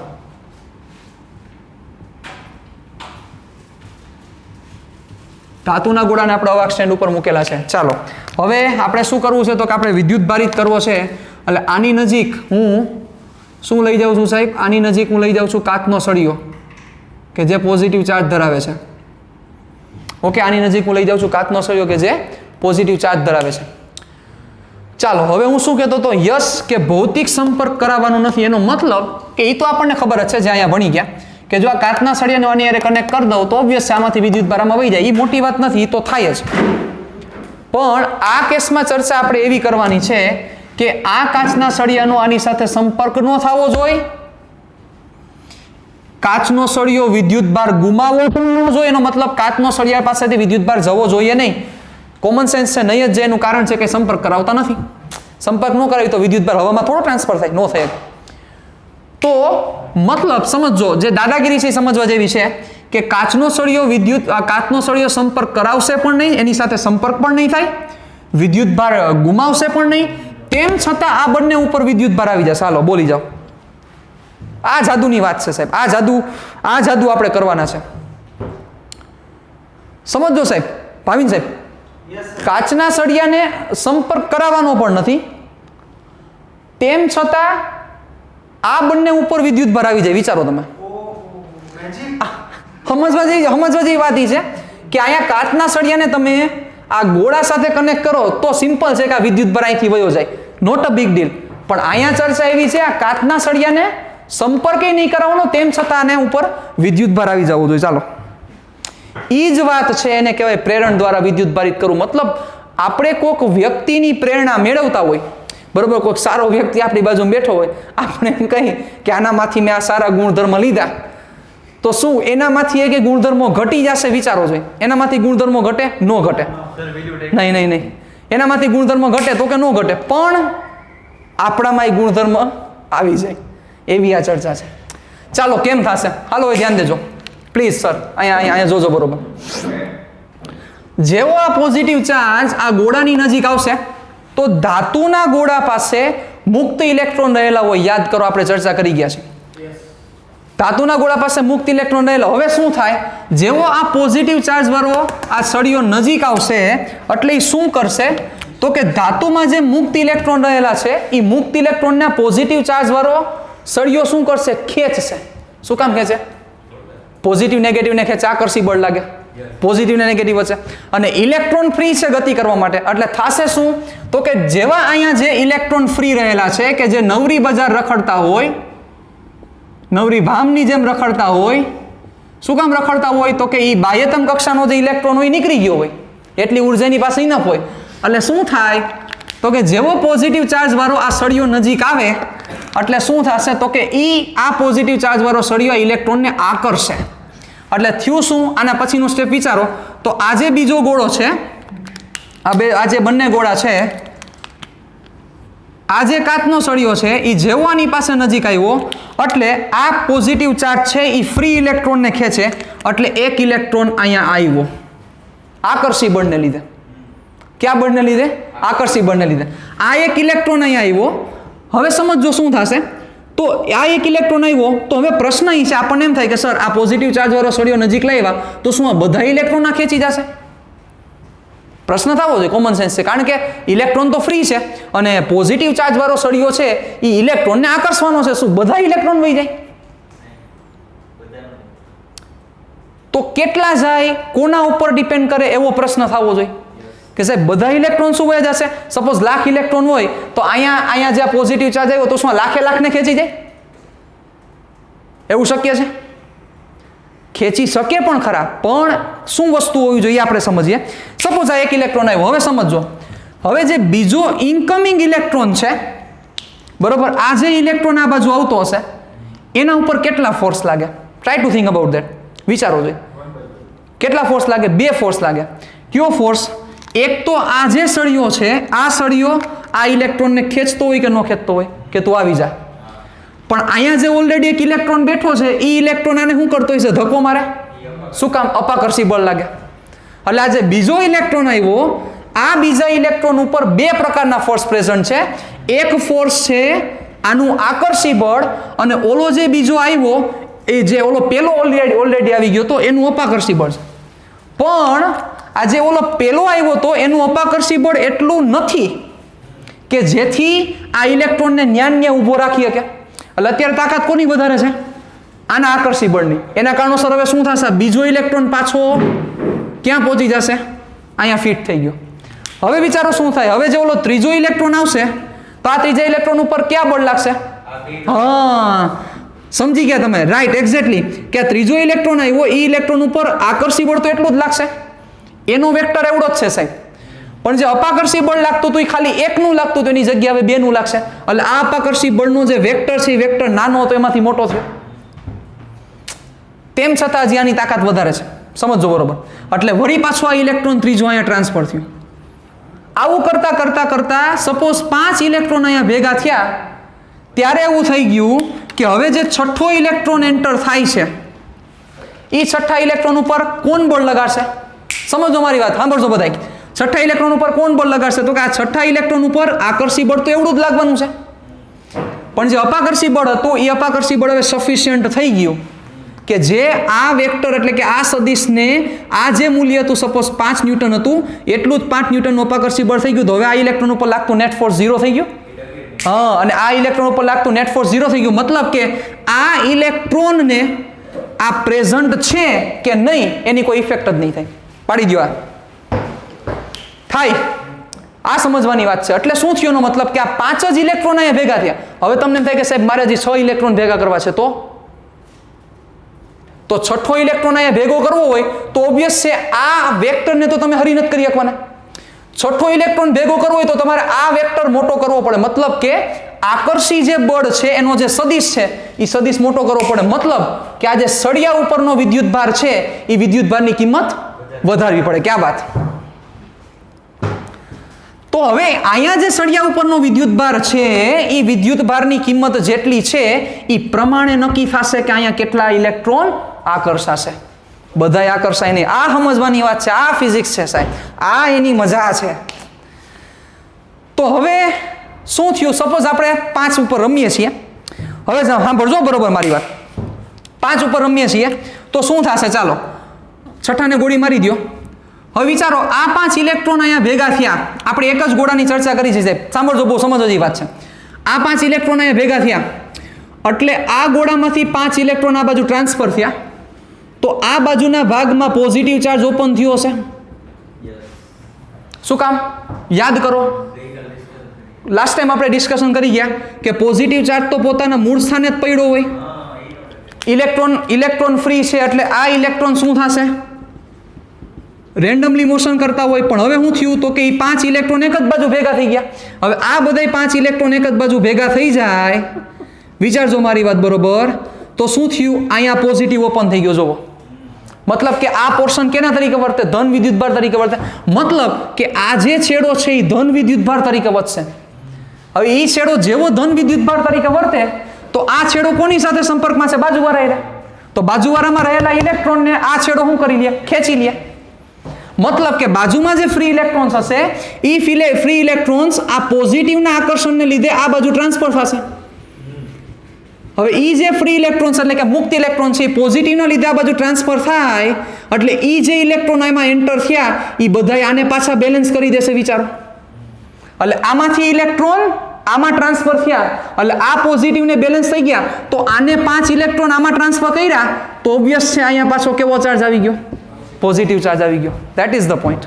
ધાતુના ગોળાને આપણે અવાહક સ્ટેન્ડ ઉપર મૂકેલા છે. ચાલો હવે આપણે શું કરવું છે તો કે આપણે વિદ્યુત ભારિત કરવો છે. એટલે આની નજીક હું શું લઈ જાઉં છું સાહેબ? આની નજીક હું લઈ જાઉં છું કાચનો સળિયો કે જે પોઝિટિવ ચાર્જ ધરાવે છે. ઓકે, આની નજીક હું લઈ જાઉં છું કાચનો સળિયો કે જે પોઝિટિવ ચાર્જ ધરાવે છે. ચાલો હવે હું શું કહેતો હતો? યસ કે ભૌતિક સંપર્ક કરાવવાનો નથી, એનો મતલબ કે એ તો આપણને ખબર જ છે જે અહીંયા ભણી ગયા કે જો આ કાચના સળિયાને આની હારે કનેક્ટ કરી દઉં તો ઓબ્વિયસ છે આમાંથી વિદ્યુત ભાર આમાં વહી જાય. એ મોટી વાત નથી, એ તો થાય જ. પણ આ કેસમાં ચર્ચા આપણે એવી કરવાની છે કે આ કાચના સળિયાનો આની સાથે સંપર્ક ન થવો જોઈએ. કાચનો સળિયો વિદ્યુત ભાર ગુમાવવો પણ ન જોઈએ. એનો મતલબ કાચનો સળિયા પાસેથી વિદ્યુત ભાર જવો જોઈએ નહીં. કોમન સેન્સ છે, નહીં જ. એનું કારણ છે કે સંપર્ક કરાવતા નથી. સંપર્ક ન કરાવી તો વિદ્યુત ભાર હવામાં થોડો ટ્રાન્સફર થાય, ન થાય. તો મતલબ સમજો, જે દાદાગીરી છે એ સમજવા જેવી છે કે કાચનો સળિયો સંપર્ક કરાવશે પણ નહીં, એની સાથે સંપર્ક પણ નહીં થાય, વિદ્યુત ભાર ગુમાવશે પણ નહીં, તેમ છતાં આ બંને ઉપર વિદ્યુત ભાર આવી જશે. હાલો બોલી જાઓ. આ જાદુની વાત છે સાહેબ. આ જાદુ આપણે કરવાના છે. સમજો સાહેબ, ભાવિન સાહેબ, કાચના સળિયાને સંપર્ક કરાવવાનો પણ નથી, તેમ છતાં આ બંને ઉપર વિદ્યુત ભાર આવી જાય. વિચારો તમે. સમજવા જેવી વાત એ છે કે અહીંયા કાચના સળિયાને તમે આ ગોળા સાથે કનેક્ટ કરો તો સિમ્પલ છે કે આ વિદ્યુત ભાર અહીંથી વયો જાય, નોટ અ બિગ ડીલ. પણ અહીંયા ચર્ચા એવી છે આ કાચના સળિયાને સંપર્ક નહીં કરાવવાનો, તેમ છતાં આને ઉપર વિદ્યુત ભાર આવી જવો જોઈએ. ચાલો, એ જ વાત છે, એને કહેવાય પ્રેરણ દ્વારા વિદ્યુત ભારિત કરવું. મતલબ આપણે કોઈક વ્યક્તિની પ્રેરણા મેળવતા હોય, બરોબર, કોઈક સારો વ્યક્તિ આપણી બાજુમાં બેઠો હોય, આપણે એમ કહીએ કે આનામાંથી મેં આ સારા ગુણધર્મ લીધા, તો શું એનામાંથી એક ગુણધર્મો ઘટી જશે? વિચારો જોઈએ. એનામાંથી ગુણધર્મો ઘટે? ન ઘટે. નહીં. એનામાંથી ગુણધર્મ ઘટે તો કે ન ઘટે, પણ આપણામાં એ ગુણધર્મ આવી જાય. એવી આ ચર્ચા છે. ચાલો કેમ થશે? હાલો એ ધ્યાન દેજો પ્લીઝ સર. અહીંયા જોજો બરોબર. જેવો આ પોઝિટિવ ચાર્જ આ ગોળાની નજીક આવશે તો ધાતુના ગોળા પાસે મુક્ત ઇલેક્ટ્રોન રહેલા હોય. યાદ કરો, આપણે ચર્ચા કરી ગયા છે. ધાતુના ગોળા પાસે મુક્ત ઇલેક્ટ્રોન રહેલા. હવે શું થાય? જેવો આ પોઝિટિવ ચાર્જ વાળો આ સળિયો નજીક આવશે એટલે એ શું કરશે તો કે ધાતુમાં જે મુક્ત ઇલેક્ટ્રોન રહેલા છે એ મુક્ત ઇલેક્ટ્રોનના પોઝિટિવ ચાર્જ વાળો સળિયો શું કરશે? ખેંચશે. શું કામ ખેંચે? પોઝિટિવ નેગેટિવને ખેંચે, આકર્ષી બળ લાગે પોઝિટિવ ને નેગેટિવ વચ્ચે. અને ઇલેક્ટ્રોન ફ્રી છે ગતિ કરવા માટે, એટલે થશે શું તો કે જેવા અહીંયા જે ઇલેક્ટ્રોન ફ્રી રહેલા છે કે જે નવરી બજાર રખડતા હોય, નવરી ભામની જેમ રખડતા હોય. શું કામ રખડતા હોય તો કે એ બાહ્યતમ કક્ષાનો જે ઇલેક્ટ્રોન હોય નીકળી ગયો હોય, એટલી ઉર્જાની પાસે ઇનફ હોય. એટલે શું થાય તો કે જેવો પોઝિટિવ ચાર્જ વાળો આ સળિયો નજીક આવે એટલે શું થશે તો કે આ પોઝિટિવ ચાર્જ વાળો સળિયો ઇલેક્ટ્રોનને આકર્ષે. એટલે થયું શું? આના પછીનું સ્ટેપ વિચારો તો આ જે બીજો ગોળો છે, આ જે બંને ગોળા છે, આ જે કાચનો સળિયો છે એ જેવો આની પાસે નજીક આવ્યો એટલે આ પોઝિટિવ ચાર્જ છે એ ફ્રી ઇલેક્ટ્રોનને ખેંચે, એટલે એક ઇલેક્ટ્રોન અહીંયા આવ્યો આકર્ષી બળને લીધે. ક્યાં બળને લીધે? આકર્ષી બળને લીધે. આ એક ઇલેક્ટ્રોન અહીંયા આવ્યો. હવે સમજો શું થશે તો આ એક ઇલેક્ટ્રોન આવ્યો તો હવે પ્રશ્ન એ છે, આપણને એમ થાય કે સર આ પોઝિટિવ ચાર્જ વાળો સળિયો નજીક લાવ્યા તો શું આ બધા ઇલેક્ટ્રોન ખેંચી જશે? પ્રશ્ન થવો જોઈએ, કોમન સેન્સ છે. કારણ કે ઇલેક્ટ્રોન તો ફ્રી છે અને પોઝિટિવ ચાર્જ વાળો સળિયો છે એ ઇલેક્ટ્રોનને આકર્ષવાનો છે. શું બધા ઇલેક્ટ્રોન વહી જાય? તો કેટલા જાય કોના ઉપર ડિપેન્ડ કરે એવો પ્રશ્ન થવો જોઈએ કે સાહેબ બધા ઇલેક્ટ્રોન શું વહી જશે? સપોઝ લાખ ઇલેક્ટ્રોન હોય તો અહીંયા જે પોઝિટિવ ચાર્જ આવ્યો તો શું લાખે લાખને ખેંચી જાય? એવું શક્ય છે? ખેંચી શકે પણ ખરા, પણ શું વસ્તુ હોવી જોઈએ આપણે સમજીએ. સપોઝ આ એક ઇલેક્ટ્રોન આવ્યો. હવે સમજો, હવે જે બીજો ઇનકમિંગ ઇલેક્ટ્રોન છે, બરોબર, આ જે ઇલેક્ટ્રોન આ બાજુ આવતો હશે એના ઉપર કેટલા ફોર્સ લાગે? Try to think about that. વિચારો જોઈએ કેટલા ફોર્સ લાગે? બે ફોર્સ લાગે. કયો ફોર્સ? એક તો આ જે સળિયો છે, આ સળિયો આ ઇલેક્ટ્રોનને ખેંચતો હોય કે ન ખેંચતો હોય કે તું આવી જા. પણ અહીંયા જે ઓલરેડી એક ઇલેક્ટ્રોન બેઠો છે એ ઇલેક્ટ્રોન આને શું કરતો હશે? ધક્કો મારે. શું કામ? અપાકર્ષી બળ લાગે. એટલે આ જે બીજો ઇલેક્ટ્રોન આવ્યો, આ બીજા ઇલેક્ટ્રોન ઉપર બે પ્રકારના ફોર્સ પ્રેઝન્ટ છે. એક ફોર્સ છે આનું આકર્ષી બળ, અને ઓલો જે બીજો આવ્યો એ જે ઓલો પેલો ઓલરેડી આવી ગયો તો એનું અપાકર્ષી બળ છે. પણ આ જે ઓલો પેલો આવ્યો તો એનું અપાકર્ષી બળ એટલું નથી કે જેથી આ ઇલેક્ટ્રોનને ન્યા ઊભો રાખી શકે. એટલે અત્યારે તાકાત કોની વધારે છે? આના આકર્ષી બળની. એના કારણોસર હવે શું થશે? બીજો ઇલેક્ટ્રોન પાછો ક્યાં પહોંચી જશે? અહીંયા ફિટ થઈ ગયો. હવે વિચારો શું થાય? હવે જે ઓલો ત્રીજો ઇલેક્ટ્રોન આવશે તો આ ત્રીજા ઇલેક્ટ્રોન ઉપર ક્યાં બળ લાગશે? હા, સમજી ગયા તમે? Right, exactly. કે આ ત્રીજો ઇલેક્ટ્રોન આવ્યો એ ઇલેક્ટ્રોન ઉપર આકર્ષી બળ તો એટલું જ લાગશે, એનો વેક્ટર એવડો જ છે સાહેબ. પણ જે અપાકર્ષી બળ લાગતું હતું એ ખાલી એકનું લાગતું હતું, એની જગ્યાએ હવે બેનું લાગશે. એટલે આ અપાકર્ષી બળનો જે વેક્ટર છે એ વેક્ટર નાનો હતો એમાંથી મોટો થયો. તેમ છતાં હજી આની તાકાત વધારે છે. સમજો બરોબર. એટલે વળી પાછો આ ઇલેક્ટ્રોન ત્રીજો અહીંયા ટ્રાન્સફર થયો. આવું કરતા કરતા કરતા સપોઝ 5 ઇલેક્ટ્રોન અહીંયા ભેગા થયા, ત્યારે એવું થઈ ગયું કે હવે જે છઠ્ઠો ઇલેક્ટ્રોન એન્ટર થાય છે એ છઠ્ઠા ઇલેક્ટ્રોન ઉપર કોણ બળ લગાડશે? સમજો મારી વાત, સાંભળજો બધા. છઠ્ઠા ઇલેક્ટ્રોન ઉપર કોણ બળ લગાડશે? તો કે આ છઠ્ઠા ઇલેક્ટ્રોન ઉપર આકર્ષી બળ તો એવડું જ લાગવાનું છે, પણ જે અપાકર્ષી બળ હતું એ અપાકર્ષી બળ હવે સફિશિયન્ટ થઈ ગયું કે જે આ વેક્ટર એટલે કે આ સદિશને આ જે મૂલ્ય હતું સપોઝ 5 ન્યૂટન હતું એટલું જ 5 ન્યૂટનનું અપાકર્ષી બળ થઈ ગયું. તો હવે આ ઇલેક્ટ્રોન ઉપર લાગતું નેટ ફોર્સ 0 થઈ ગયું. હા, અને આ ઇલેક્ટ્રોન ઉપર લાગતું નેટ ફોર્સ 0 થઈ ગયું. મતલબ કે આ ઇલેક્ટ્રોનને આ પ્રેઝન્ટ છે કે નહીં એની કોઈ ઇફેક્ટ જ નહીં થાય. પાડી દો. આ થાય, આ સમજવાની વાત છે. એટલે શું થયું એનો મતલબ કે આ 5 જ ઇલેક્ટ્રોન અહીંયા ભેગા થયા. હવે તમને એમ થાય કે સાહેબ મારે હજી 6 ઇલેક્ટ્રોન ભેગા કરવા છે, તો છઠ્ઠો ઇલેક્ટ્રોન અહીંયા ભેગો કરવો હોય તો ઓબ્વિયસ છે આ વેક્ટરને તો તમે હરી નથી કરી શકવાના. છઠ્ઠો ઇલેક્ટ્રોન ભેગો કરવો હોય તો તમારે આ વેક્ટર મોટો કરવો પડે. મતલબ કે આકર્ષી જે બળ છે એનો જે સદિશ છે એ સદિશ મોટો કરવો પડે. મતલબ કે આ જે સળિયા ઉપરનો વિદ્યુતભાર છે એ વિદ્યુતભારની કિંમત વધારવી પડે. ક્યાં વાત? તો હવે અહીંયા જે સળિયા ઉપરનો વિદ્યુતભાર છે એ વિદ્યુતભારની કિંમત જેટલી છે એ પ્રમાણે નક્કી થશે કે અહીંયા કેટલા ઇલેક્ટ્રોન આકર્ષાશે. બધાય આકર્ષાય નહીં. આ સમજવાની વાત છે. આ ફિઝિક્સ છે સાહેબ. આ એની મજા છે. તો હવે શું થયું? સપોઝ આપણે 5 ઉપર રમીએ છીએ. હવે સાંભળજો બરોબર મારી વાત. 5 ઉપર રમીએ છીએ તો શું થશે? ચાલો છઠ્ઠાને ગોળી મારી દો. હવે વિચારો આ 5 ઇલેક્ટ્રોન અહીંયા ભેગા થયા. આપણે એક જ ગોળાની ચર્ચા કરી છે સાહેબ. સાંભળજો, બહુ સમજો જેવી વાત છે. આ 5 ઇલેક્ટ્રોન અહીંયા ભેગા થયા એટલે આ ગોળામાંથી 5 ઇલેક્ટ્રોન આ બાજુ ટ્રાન્સફર થયા. તો આ બાજુના ભાગમાં પોઝિટિવ ચાર્જ ઓપન થયો હશે. શું કામ? યાદ કરો, લાસ્ટ ટાઈમ આપણે ડિસ્કશન કરી ગયા કે પોઝિટિવ ચાર્જ તો પોતાના મૂળ સ્થાને જ પડ્યો હોય. ઇલેક્ટ્રોન ફ્રી છે એટલે આ ઇલેક્ટ્રોન શું થશે? રેન્ડમલી મોશન કરતા હોય. પણ હવે શું થયું? તો કે એ 5 ઇલેક્ટ્રોન એક જ બાજુ ભેગા થઈ ગયા. હવે આ બધાય 5 ઇલેક્ટ્રોન એક જ બાજુ ભેગા થઈ જાય. વિચારજો મારી વાત બરોબર. તો શું થયું? અહીંયા પોઝિટિવ ઓપન થઈ ગયો. જોવો, મતલબ કે આ પોર્શન કેના તરીકે વર્તે? ધન વિદ્યુતભાર તરીકે વર્તે. મતલબ કે આ જે છેડો છે એ ધન વિદ્યુતભાર તરીકે વધશે. હવે એ છેડો જેવો ધન વિદ્યુતભાર તરીકે વર્તે તો આ છેડો કોની સાથે સંપર્કમાં છે? બાજુવાળા. તો બાજુવાળામાં રહેલા ઇલેક્ટ્રોનને આ છેડો શું કરી લે? ખેંચી લે. મતલબ કે બાજુમાં જે ફ્રી ઇલેક્ટ્રોન્સ હશે એ ફ્રી ઇલેક્ટ્રોન્સ આ પોઝિટિવના આકર્ષણને લીધે આ બાજુ ટ્રાન્સફર થશે. હવે એ જે ફ્રી ઇલેક્ટ્રોન્સ એટલે કે મુક્ત ઇલેક્ટ્રોન છે એ પોઝિટિવના લીધે આ બાજુ ટ્રાન્સફર થાય એટલે એ જે ઇલેક્ટ્રોન એમાં એન્ટર થયા એ બધા આને પાછા બેલેન્સ કરી દેશે. વિચારો, એટલે આમાંથી ઇલેક્ટ્રોન આમાં ટ્રાન્સફર થયા એટલે આ પોઝિટિવને બેલેન્સ થઈ ગયા. તો આને 5 ઇલેક્ટ્રોન આમાં ટ્રાન્સફર કર્યા તો ઓબ્વિયસ છે અહીંયા પાછો કેવો ચાર્જ આવી ગયો? પોઝિટિવ ચાર્જ આવી ગયો. That is the point.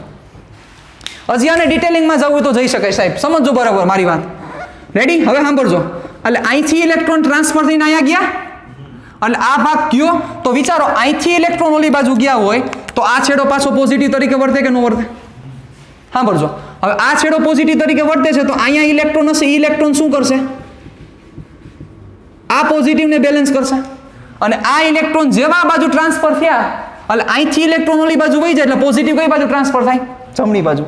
હજી આને ડિટેલિંગમાં જવું તો જઈ શકાય સાહેબ. સમજો બરાબર મારી વાત. રેડી? હવે સાંભળજો. એટલે અહીંથી ઇલેક્ટ્રોન ટ્રાન્સફર થઈને અહીંયા ગયા એટલે આ ભાગ ગયો. તો વિચારો અહીંથી ઇલેક્ટ્રોન ઓલી બાજુ ગયા હોય તો આ છેડો પાછો પોઝિટિવ તરીકે વર્તે કે ન વર્તે? સાંભળજો. હવે આ છેડો પોઝિટિવ તરીકે વર્તે છે તો અહીંયા ઇલેક્ટ્રોન હશે. ઇલેક્ટ્રોન શું કરશે? આ પોઝિટિવને બેલેન્સ કરશે. અને આ ઇલેક્ટ્રોન જેવા બાજુ ટ્રાન્સફર થયા એટલે અહીંથી ઇલેક્ટ્રોન ઓલી બાજુ વહી જાય એટલે પોઝિટિવ કઈ બાજુ ટ્રાન્સફર થાય? જમણી બાજુ.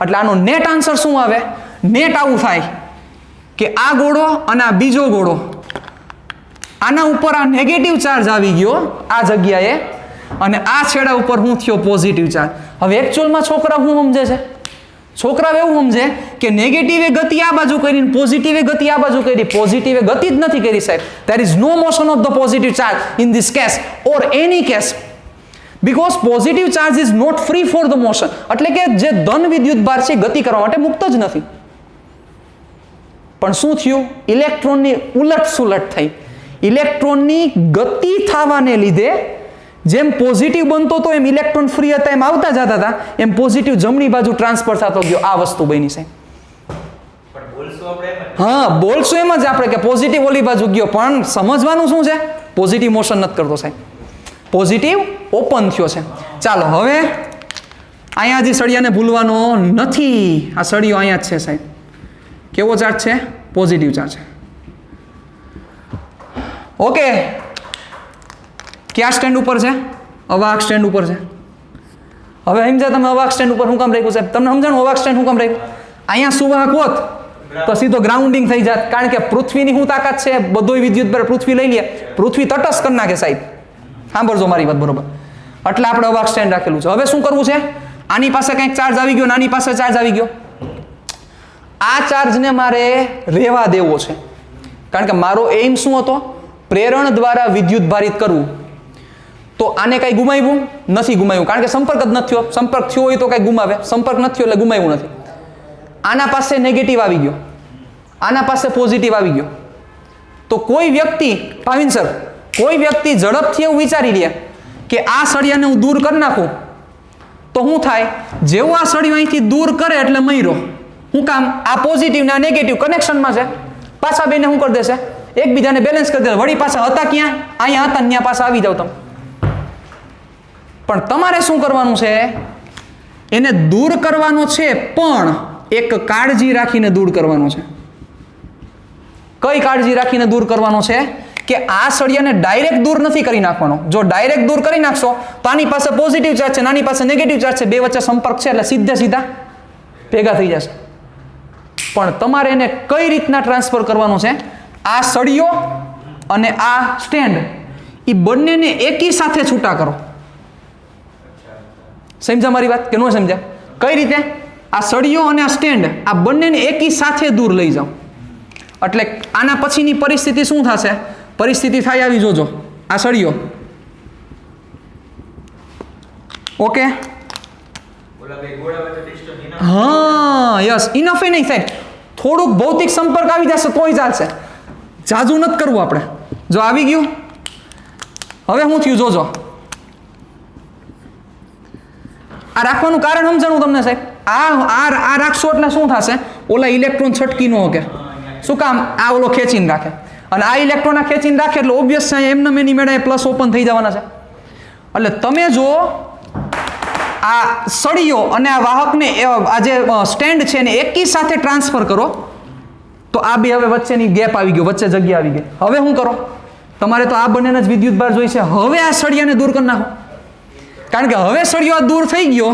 એટલે આનો નેટ આન્સર શું આવે? નેટ આવું થાય કે આ ગોળો અને આ બીજો ગોળો આના ઉપર આ નેગેટિવ ચાર્જ આવી ગયો આ જગ્યાએ અને આ છેડા ઉપર શું થયો? Positive charge. હવે એકચ્યુઅલમાં છોકરા શું સમજે છે? છોકરા એવું સમજે કે નેગેટિવે ગતિ આ બાજુ કરીને પોઝિટિવે ગતિ આ બાજુ કરી. પોઝિટિવે ગતિ જ નથી કરી સાહેબ. There is no motion of the positive charge in this case or any case. Because positive charge is not free for the motion. એટલે કે જે ધન વિદ્યુત ભાર છે ગતિ કરવા માટે મુક્ત જ નથી. પણ શું થયું? ઇલેક્ટ્રોનની ઉલટ સુલટ થઈ. ઇલેક્ટ્રોનની ગતિ થવાને લીધે જેમ પોઝિટિવ બનતો હતો એમ ઇલેક્ટ્રોન ફ્રી હતા એમ આવતા જતા હતા, એમ પોઝિટિવ જમણી બાજુ ટ્રાન્સફર થતો ગયો. આ વસ્તુ બની છે. હા, બોલશું એમ જ આપણે કે પોઝિટિવ ઓલી બાજુ ગયો, પણ સમજવાનું શું છે? પોઝિટિવ મોશન નથી કરતો સાહેબ, પોઝિટિવ ઓપન થયો છે. ચાલો હવે અહીંયા હજી સળિયાને ભૂલવાનો નથી. આ સળિયો અહીંયા જ છે સાહેબ. કેવો ચાર્જ છે? Positive charge. ઓકે, કયા સ્ટેન્ડ ઉપર છે? અવાહક સ્ટેન્ડ ઉપર છે. હવે સમજ્યા તમે અવાહક સ્ટેન્ડ ઉપર શું કામ રાખ્યું સાહેબ? તમને સમજાણું અવાહક સ્ટેન્ડ શું કામ રાખ્યું? અહીંયા સુવાહક હોત તો સીધો ગ્રાઉન્ડિંગ થઈ જાત, કારણ કે પૃથ્વીની શું તાકાત છે? બધું વિદ્યુત ભાર પૃથ્વી લઈ લે, પૃથ્વી તટસ્થ કરી નાખે સાહેબ. સાંભળજો મારી વાત બરોબર. એટલે આપણે અવાહક સ્ટેન્ડ રાખેલું છે. હવે શું કરવું છે? આની પાસે કંઈક ચાર્જ આવી ગયો, આની પાસે ચાર્જ આવી ગયો. આ ચાર્જને મારે રહેવા દેવો છે, કારણ કે મારો એઇમ શું હતો? પ્રેરણ દ્વારા વિદ્યુત ભારિત કરવું. તો આને કઈ ગુમાવ્યું નથી? ગુમાવ્યું, કારણ કે સંપર્ક જ નથી થયો. સંપર્ક થયો હોય તો કઈ ગુમાવે, સંપર્ક નથી થયો એટલે ગુમાવ્યું નથી. આના પાસે નેગેટિવ આવી ગયો, આના પાસે પોઝિટિવ આવી ગયો. તો કોઈ વ્યક્તિ, ભાવિન સર, કોઈ વ્યક્તિ ઝડપથી એવું વિચારી લે કે આ સળિયાને હું દૂર કરી નાખું તો શું થાય? જેવું આ સળિયું અહીંથી દૂર કરે એટલે મયરો. શું કામ? આ પોઝિટિવ ને આ નેગેટિવ કનેક્શનમાં છે. પાછા બેને શું કરી દેશે? એકબીજાને બેલેન્સ કરી દેશે. વળી પાછા હતા ક્યાં? અહીંયા હતા, ત્યાં પાછા આવી જાવ તમે. પણ તમારે શું કરવાનું છે? એને દૂર કરવાનો છે, પણ એક કાળજી રાખીને દૂર કરવાનો છે. કઈ કાળજી રાખીને દૂર કરવાનો છે? કે આ સળિયાને ડાયરેક્ટ દૂર નથી કરી નાખવાનો. જો ડાયરેક્ટ દૂર કરી નાખશો તો આની પાસે પોઝિટિવ ચાર્જ છે, આની પાસે નેગેટિવ ચાર્જ છે, બે વચ્ચે સંપર્ક છે એટલે સીધે સીધા ભેગા થઈ જશે. પણ તમારે એને કઈ રીતના ટ્રાન્સફર કરવાનું છે? આ સળિયો અને આ સ્ટેન્ડ એ બંનેને એકી સાથે છૂટા કરો. સમજ્યા મારી વાત કે ન સમજ્યા? કઈ રીતે? આ સળિયો અને આ સ્ટેન્ડ આ બંનેને એકી સાથે દૂર લઈ જાઓ. એટલે આના પછીની પરિસ્થિતિ શું થશે? પરિસ્થિતિ થાય આવી જોજો. આ સળિયો, ઓકે, હા યસ, ઇનફ નહીં થાય. થોડુંક ભૌતિક સંપર્ક આવી જશે તોય ચાલશે, જાજુ નથી કરવું આપણે. જો આવી ગયું, હવે શું થયું જોજો. આ રાખવાનું કારણ સમજાણું તમને સાહેબ. આ રાખશો એટલે શું થશે? ઓલા ઇલેક્ટ્રોન છટકી ન શકે. શું કામ? આ ઓલો ખેંચીને રાખે, અને આ ઇલેક્ટ્રોન આ ખેંચીને રાખે એટલે ઓબ્વિયસ છે એમને એની મેળે પ્લસ ઓપન થઈ જવાના છે. એટલે તમે જો આ સળિયો અને આ વાહકને, આ જે સ્ટેન્ડ છે એને એકી સાથે ટ્રાન્સફર કરો તો આ બે હવે વચ્ચેની ગેપ આવી ગયો, વચ્ચે જગ્યા આવી ગઈ. હવે શું કરો? તમારે તો આ બંનેને જ વિદ્યુત ભાર જોઈ છે. હવે આ સળિયાને દૂર કરી નાખો, કારણ કે હવે સળિયો આ દૂર થઈ ગયો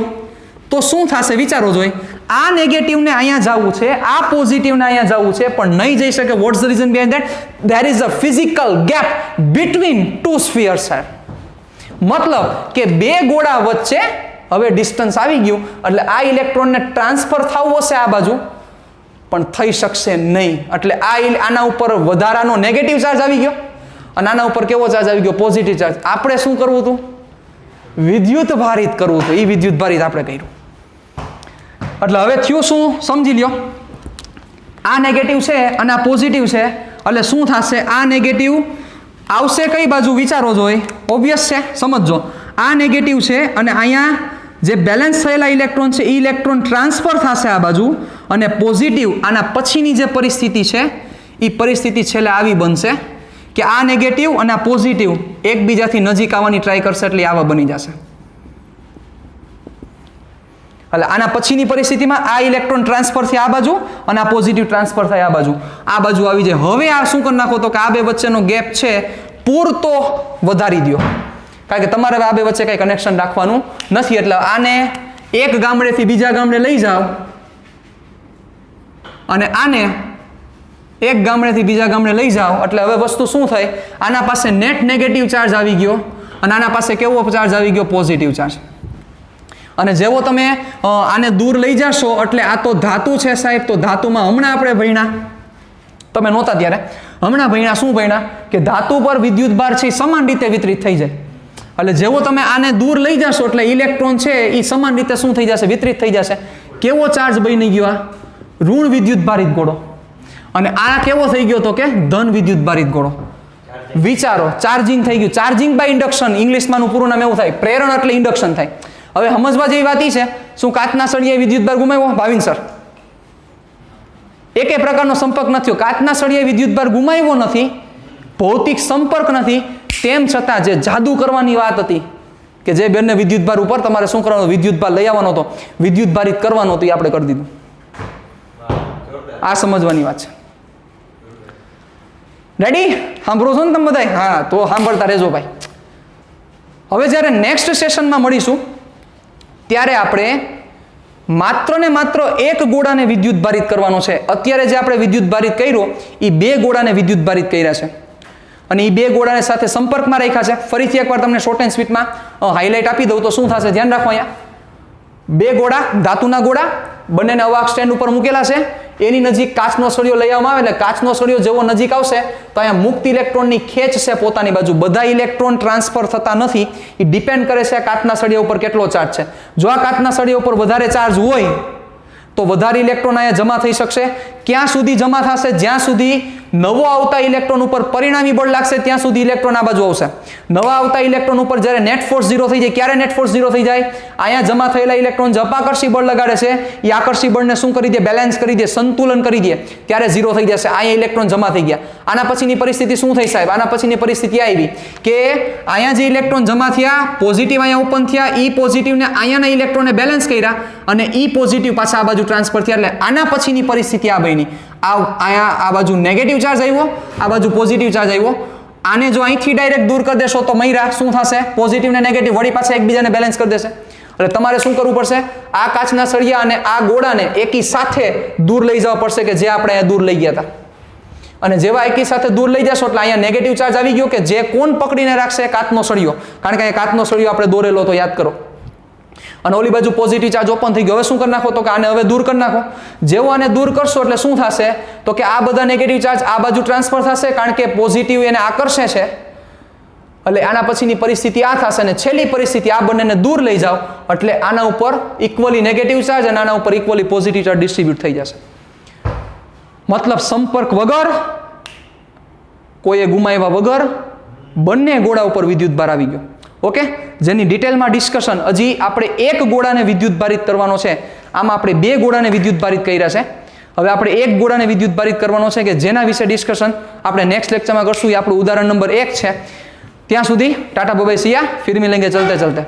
તો શું થશે? વિચારો જોઈ. આ નેગેટિવને અહીંયા જવું છે, આ પોઝિટિવને અહીંયા જવું છે, પણ નહીં જઈ શકે. What's the reason behind that? There is a physical gap between two spheres. મતલબ કે બે ગોળા વચ્ચે હવે ડિસ્ટન્સ આવી ગયું, એટલે આ ઇલેક્ટ્રોનને ટ્રાન્સફર થવું હશે આ બાજુ, પણ થઈ શકશે નહીં. એટલે આના ઉપર વધારાનો નેગેટિવ ચાર્જ આવી ગયો અને આના ઉપર કેવો ચાર્જ આવી ગયો? Positive charge. આપણે શું કરવું હતું? વિદ્યુત ભારિત કરવું હતું. એ વિદ્યુત ભારિત આપણે કર્યું. એટલે હવે થયું શું? સમજી લ્યો. આ નેગેટિવ છે અને આ પોઝિટિવ છે, એટલે શું થશે? આ નેગેટિવ આવશે કઈ બાજુ? વિચારો જોઈ. ઓબ્વિયસ છે, સમજજો. આ નેગેટિવ છે અને અહીંયા જે બેલેન્સ થયેલા ઇલેક્ટ્રોન છે એ ઇલેક્ટ્રોન ટ્રાન્સફર થશે આ બાજુ, અને પોઝિટિવ આના પછીની જે પરિસ્થિતિ છે એ પરિસ્થિતિ છેલ્લે આવી બનશે કે આ નેગેટિવ અને આ પોઝિટિવ એકબીજાથી નજીક આવવાની ટ્રાય કરશે, એટલે આવા બની જશે. એટલે આના પછીની પરિસ્થિતિમાં આ ઇલેક્ટ્રોન ટ્રાન્સફર થી આ બાજુ અને આ પોઝિટિવ ટ્રાન્સફર થાય આ બાજુ આવી જાય. હવે આ શું કરી નાખો તો કે આ બે વચ્ચેનો ગેપ છે પૂરતો વધારી દો, કારણ કે તમારે આ બે વચ્ચે કઈ કનેક્શન રાખવાનું નથી. એટલે આને એક ગામડેથી બીજા ગામડે લઈ જાઓ અને આને એક ગામડેથી બીજા ગામડે લઈ જાઓ, એટલે હવે વસ્તુ શું થઈ? આના પાસે નેટ નેગેટિવ ચાર્જ આવી ગયો અને આના પાસે કેવો ચાર્જ આવી ગયો? Positive charge. અને જેવો તમે આને દૂર લઈ જશો એટલે આ તો ધાતુ છે સાહેબ. તો ધાતુમાં હમણાં આપણે ભણ્યા, તમે નહોતા ત્યારે, હમણાં ભણ્યા શું ભણ્યા? કે ધાતુ પર વિદ્યુત ભાર છે સમાન રીતે વિતરિત થઈ જાય. એટલે જેવો તમે આને દૂર લઈ જશો એટલે ઇલેક્ટ્રોન છે એ સમાન રીતે શું થઈ જશે, વિતરિત થઈ જશે. કેવો ચાર્જ બની ગયો? આ ઋણ વિદ્યુત ભારિત ગોળો. અને આ કેવો થઈ ગયો તો કે ધન વિદ્યુત ભારિત ગોળો. વિચારો, ચાર્જિંગ થઈ ગયું. ચાર્જિંગ બાય ઇન્ડક્શન, ઇંગ્લિશમાં પૂરું નામ એવું થાય. પ્રેરણ એટલે ઇન્ડક્શન થાય. હવે સમજવા જેવી વાત છે, શું કાચના સળિયાએ વિદ્યુત ભાર ગુમાવ્યો? ભાવિન સર, એકે પ્રકારનો સંપર્ક નથી થયો. કાચના સળિયાએ વિદ્યુત ભાર ગુમાવ્યો નથી, ભૌતિક સંપર્ક નથી. તેમ છતાં જે જાદુ કરવાની વાત હતી કે જે બંને વિદ્યુત ભાર ઉપર તમારે શું કરવાનું, વિદ્યુત ભાર લઈ આવવાનો હતો, વિદ્યુત ભારિત કરવાનો હતો, એ આપણે કરી દીધું. આ સમજવાની વાત છે. રેડી? સાંભળો છો ને તમે બધા? હા, તો સાંભળતા રહેજો ભાઈ. હવે જ્યારે નેક્સ્ટ સેશનમાં મળીશું ત્યારે આપણે માત્ર ને માત્ર એક ગોળાને વિદ્યુત ભારિત કરવાનો છે. અત્યારે જે આપણે વિદ્યુત ભારિત કર્યો એ બે ગોળાને વિદ્યુત ભારિત કર્યા છે અને એ બે ગોળાને સાથે સંપર્કમાં રાખ્યા છે. ફરીથી એકવાર તમને શોર્ટ એન્ડ સ્વીટમાં હાઇલાઇટ આપી દઉં તો શું થશે, ધ્યાન રાખો. અહીંયા બે ગોળા, ધાતુના ગોળા, બંનેને અવાહક સ્ટેન્ડ ઉપર મૂકેલા છે. એની નજીક કાચનો સળિયો લઈ આવવામાં આવે એટલે કાચનો સળિયો જેવો નજીક આવશે તો અહીંયા મુક્ત ઇલેક્ટ્રોનની ખેંચ છે પોતાની બાજુ. બધા ઇલેક્ટ્રોન ટ્રાન્સફર થતા નથી. એ ડિપેન્ડ કરે છે કાચના સળિયા ઉપર કેટલો ચાર્જ છે. જો આ કાચના સળિયા ઉપર વધારે ચાર્જ હોય તો વધારે ઇલેક્ટ્રોન અહીંયા જમા થઈ શકશે. ક્યાં સુધી જમા થશે? જ્યાં સુધી નવો આવતા ઇલેક્ટ્રોન ઉપર પરિણામી બળ લાગશે ત્યાં સુધી ઇલેક્ટ્રોન આ બાજુ આવશે. નવા આવતા ઇલેક્ટ્રોન ઉપર જ્યારે નેટ ફોર્સ 0 થઈ જાય, ક્યારે નેટ ફોર્સ 0 થઈ જાય? અહીંયા જમા થયેલા ઇલેક્ટ્રોન અપાકર્ષી બળ લગાડે છે, એ આકર્ષી બળને શું કરી દે? બેલેન્સ કરી દે, સંતુલન કરી દે, ત્યારે 0 થઈ જશે. અહીંયા ઇલેક્ટ્રોન જમા થઈ ગયા. આના પછીની પરિસ્થિતિ શું થઈ સાહેબ? આના પછીની પરિસ્થિતિ આવી કે અહીંયા જે ઇલેક્ટ્રોન જમા થયા, પોઝિટિવ અહીંયા ઓપન થયા, ઈ પોઝિટિવને અહીંયાના ઇલેક્ટ્રોનને બેલેન્સ કર્યા અને ઈ પોઝિટિવ પાછા આ બાજુ ટ્રાન્સફર થયા. એટલે આના પછીની પરિસ્થિતિ આ બની. અહીંયા આ બાજુ નેગેટિવ ચાર્જ આવ્યો, આ બાજુ પોઝિટિવ ચાર્જ આવ્યો. આને જો અહીંથી ડાયરેક્ટ દૂર કરી દેશો તો મૈરા શું થશે? પોઝિટિવ ને નેગેટિવ વળી પાછા એકબીજાને બેલેન્સ કરી દેશે. એટલે તમારે શું કરવું પડશે? આ કાચના સળિયા અને આ ગોળાને એકી સાથે દૂર લઈ જવા પડશે કે જે આપણે દૂર લઈ ગયા હતા. અને જેવા એકી સાથે દૂર લઈ જશો એટલે અહીંયા નેગેટિવ ચાર્જ આવી ગયો કે જે કોણ પકડીને રાખશે? કાચનો સળિયો. કારણ કે અહીંયા કાચનો સળિયો આપણે દોરેલો તો યાદ કરો. અને ઓલી બાજુ પોઝિટિવ ચાર્જ ઓપન થઈ ગયો. હવે શું કરી નાખો તો કે આને હવે દૂર કરી નાખો. જેવો આને દૂર કરશો એટલે શું થશે તો કે આ બધા નેગેટિવ ચાર્જ આ બાજુ ટ્રાન્સફર થશે કારણ કે પોઝિટિવ એને આકર્ષે છે. એટલે આના પછીની પરિસ્થિતિ આ થશે અને છેલ્લી પરિસ્થિતિ આ બંનેને દૂર લઈ જાઓ એટલે આના ઉપર ઇક્વલી નેગેટિવ ચાર્જ અને આના ઉપર ઇક્વલી પોઝિટિવ ચાર્જ ડિસ્ટ્રીબ્યુટ થઈ જશે. મતલબ સંપર્ક વગર, કોઈએ ગુમાવ્યા વગર બંને ગોળા ઉપર વિદ્યુત ભાર આવી ગયો. ઓકે, જેની ડિટેલમાં ડિસ્કશન હજી આપણે એક ગોળાને વિદ્યુત ભારિત કરવાનો છે. આમાં આપણે બે ગોળાને વિદ્યુત ભારિત કર્યા છે. હવે આપણે એક ગોળાને વિદ્યુત ભારિત કરવાનો છે કે જેના વિશે ડિસ્કશન આપણે નેક્સ્ટ લેક્ચરમાં કરશું. એ આપણું ઉદાહરણ નંબર 1 છે. ત્યાં સુધી ટાટા બાય બાય, સિયા, ફિર મિલેંગે ચલતે ચલતે.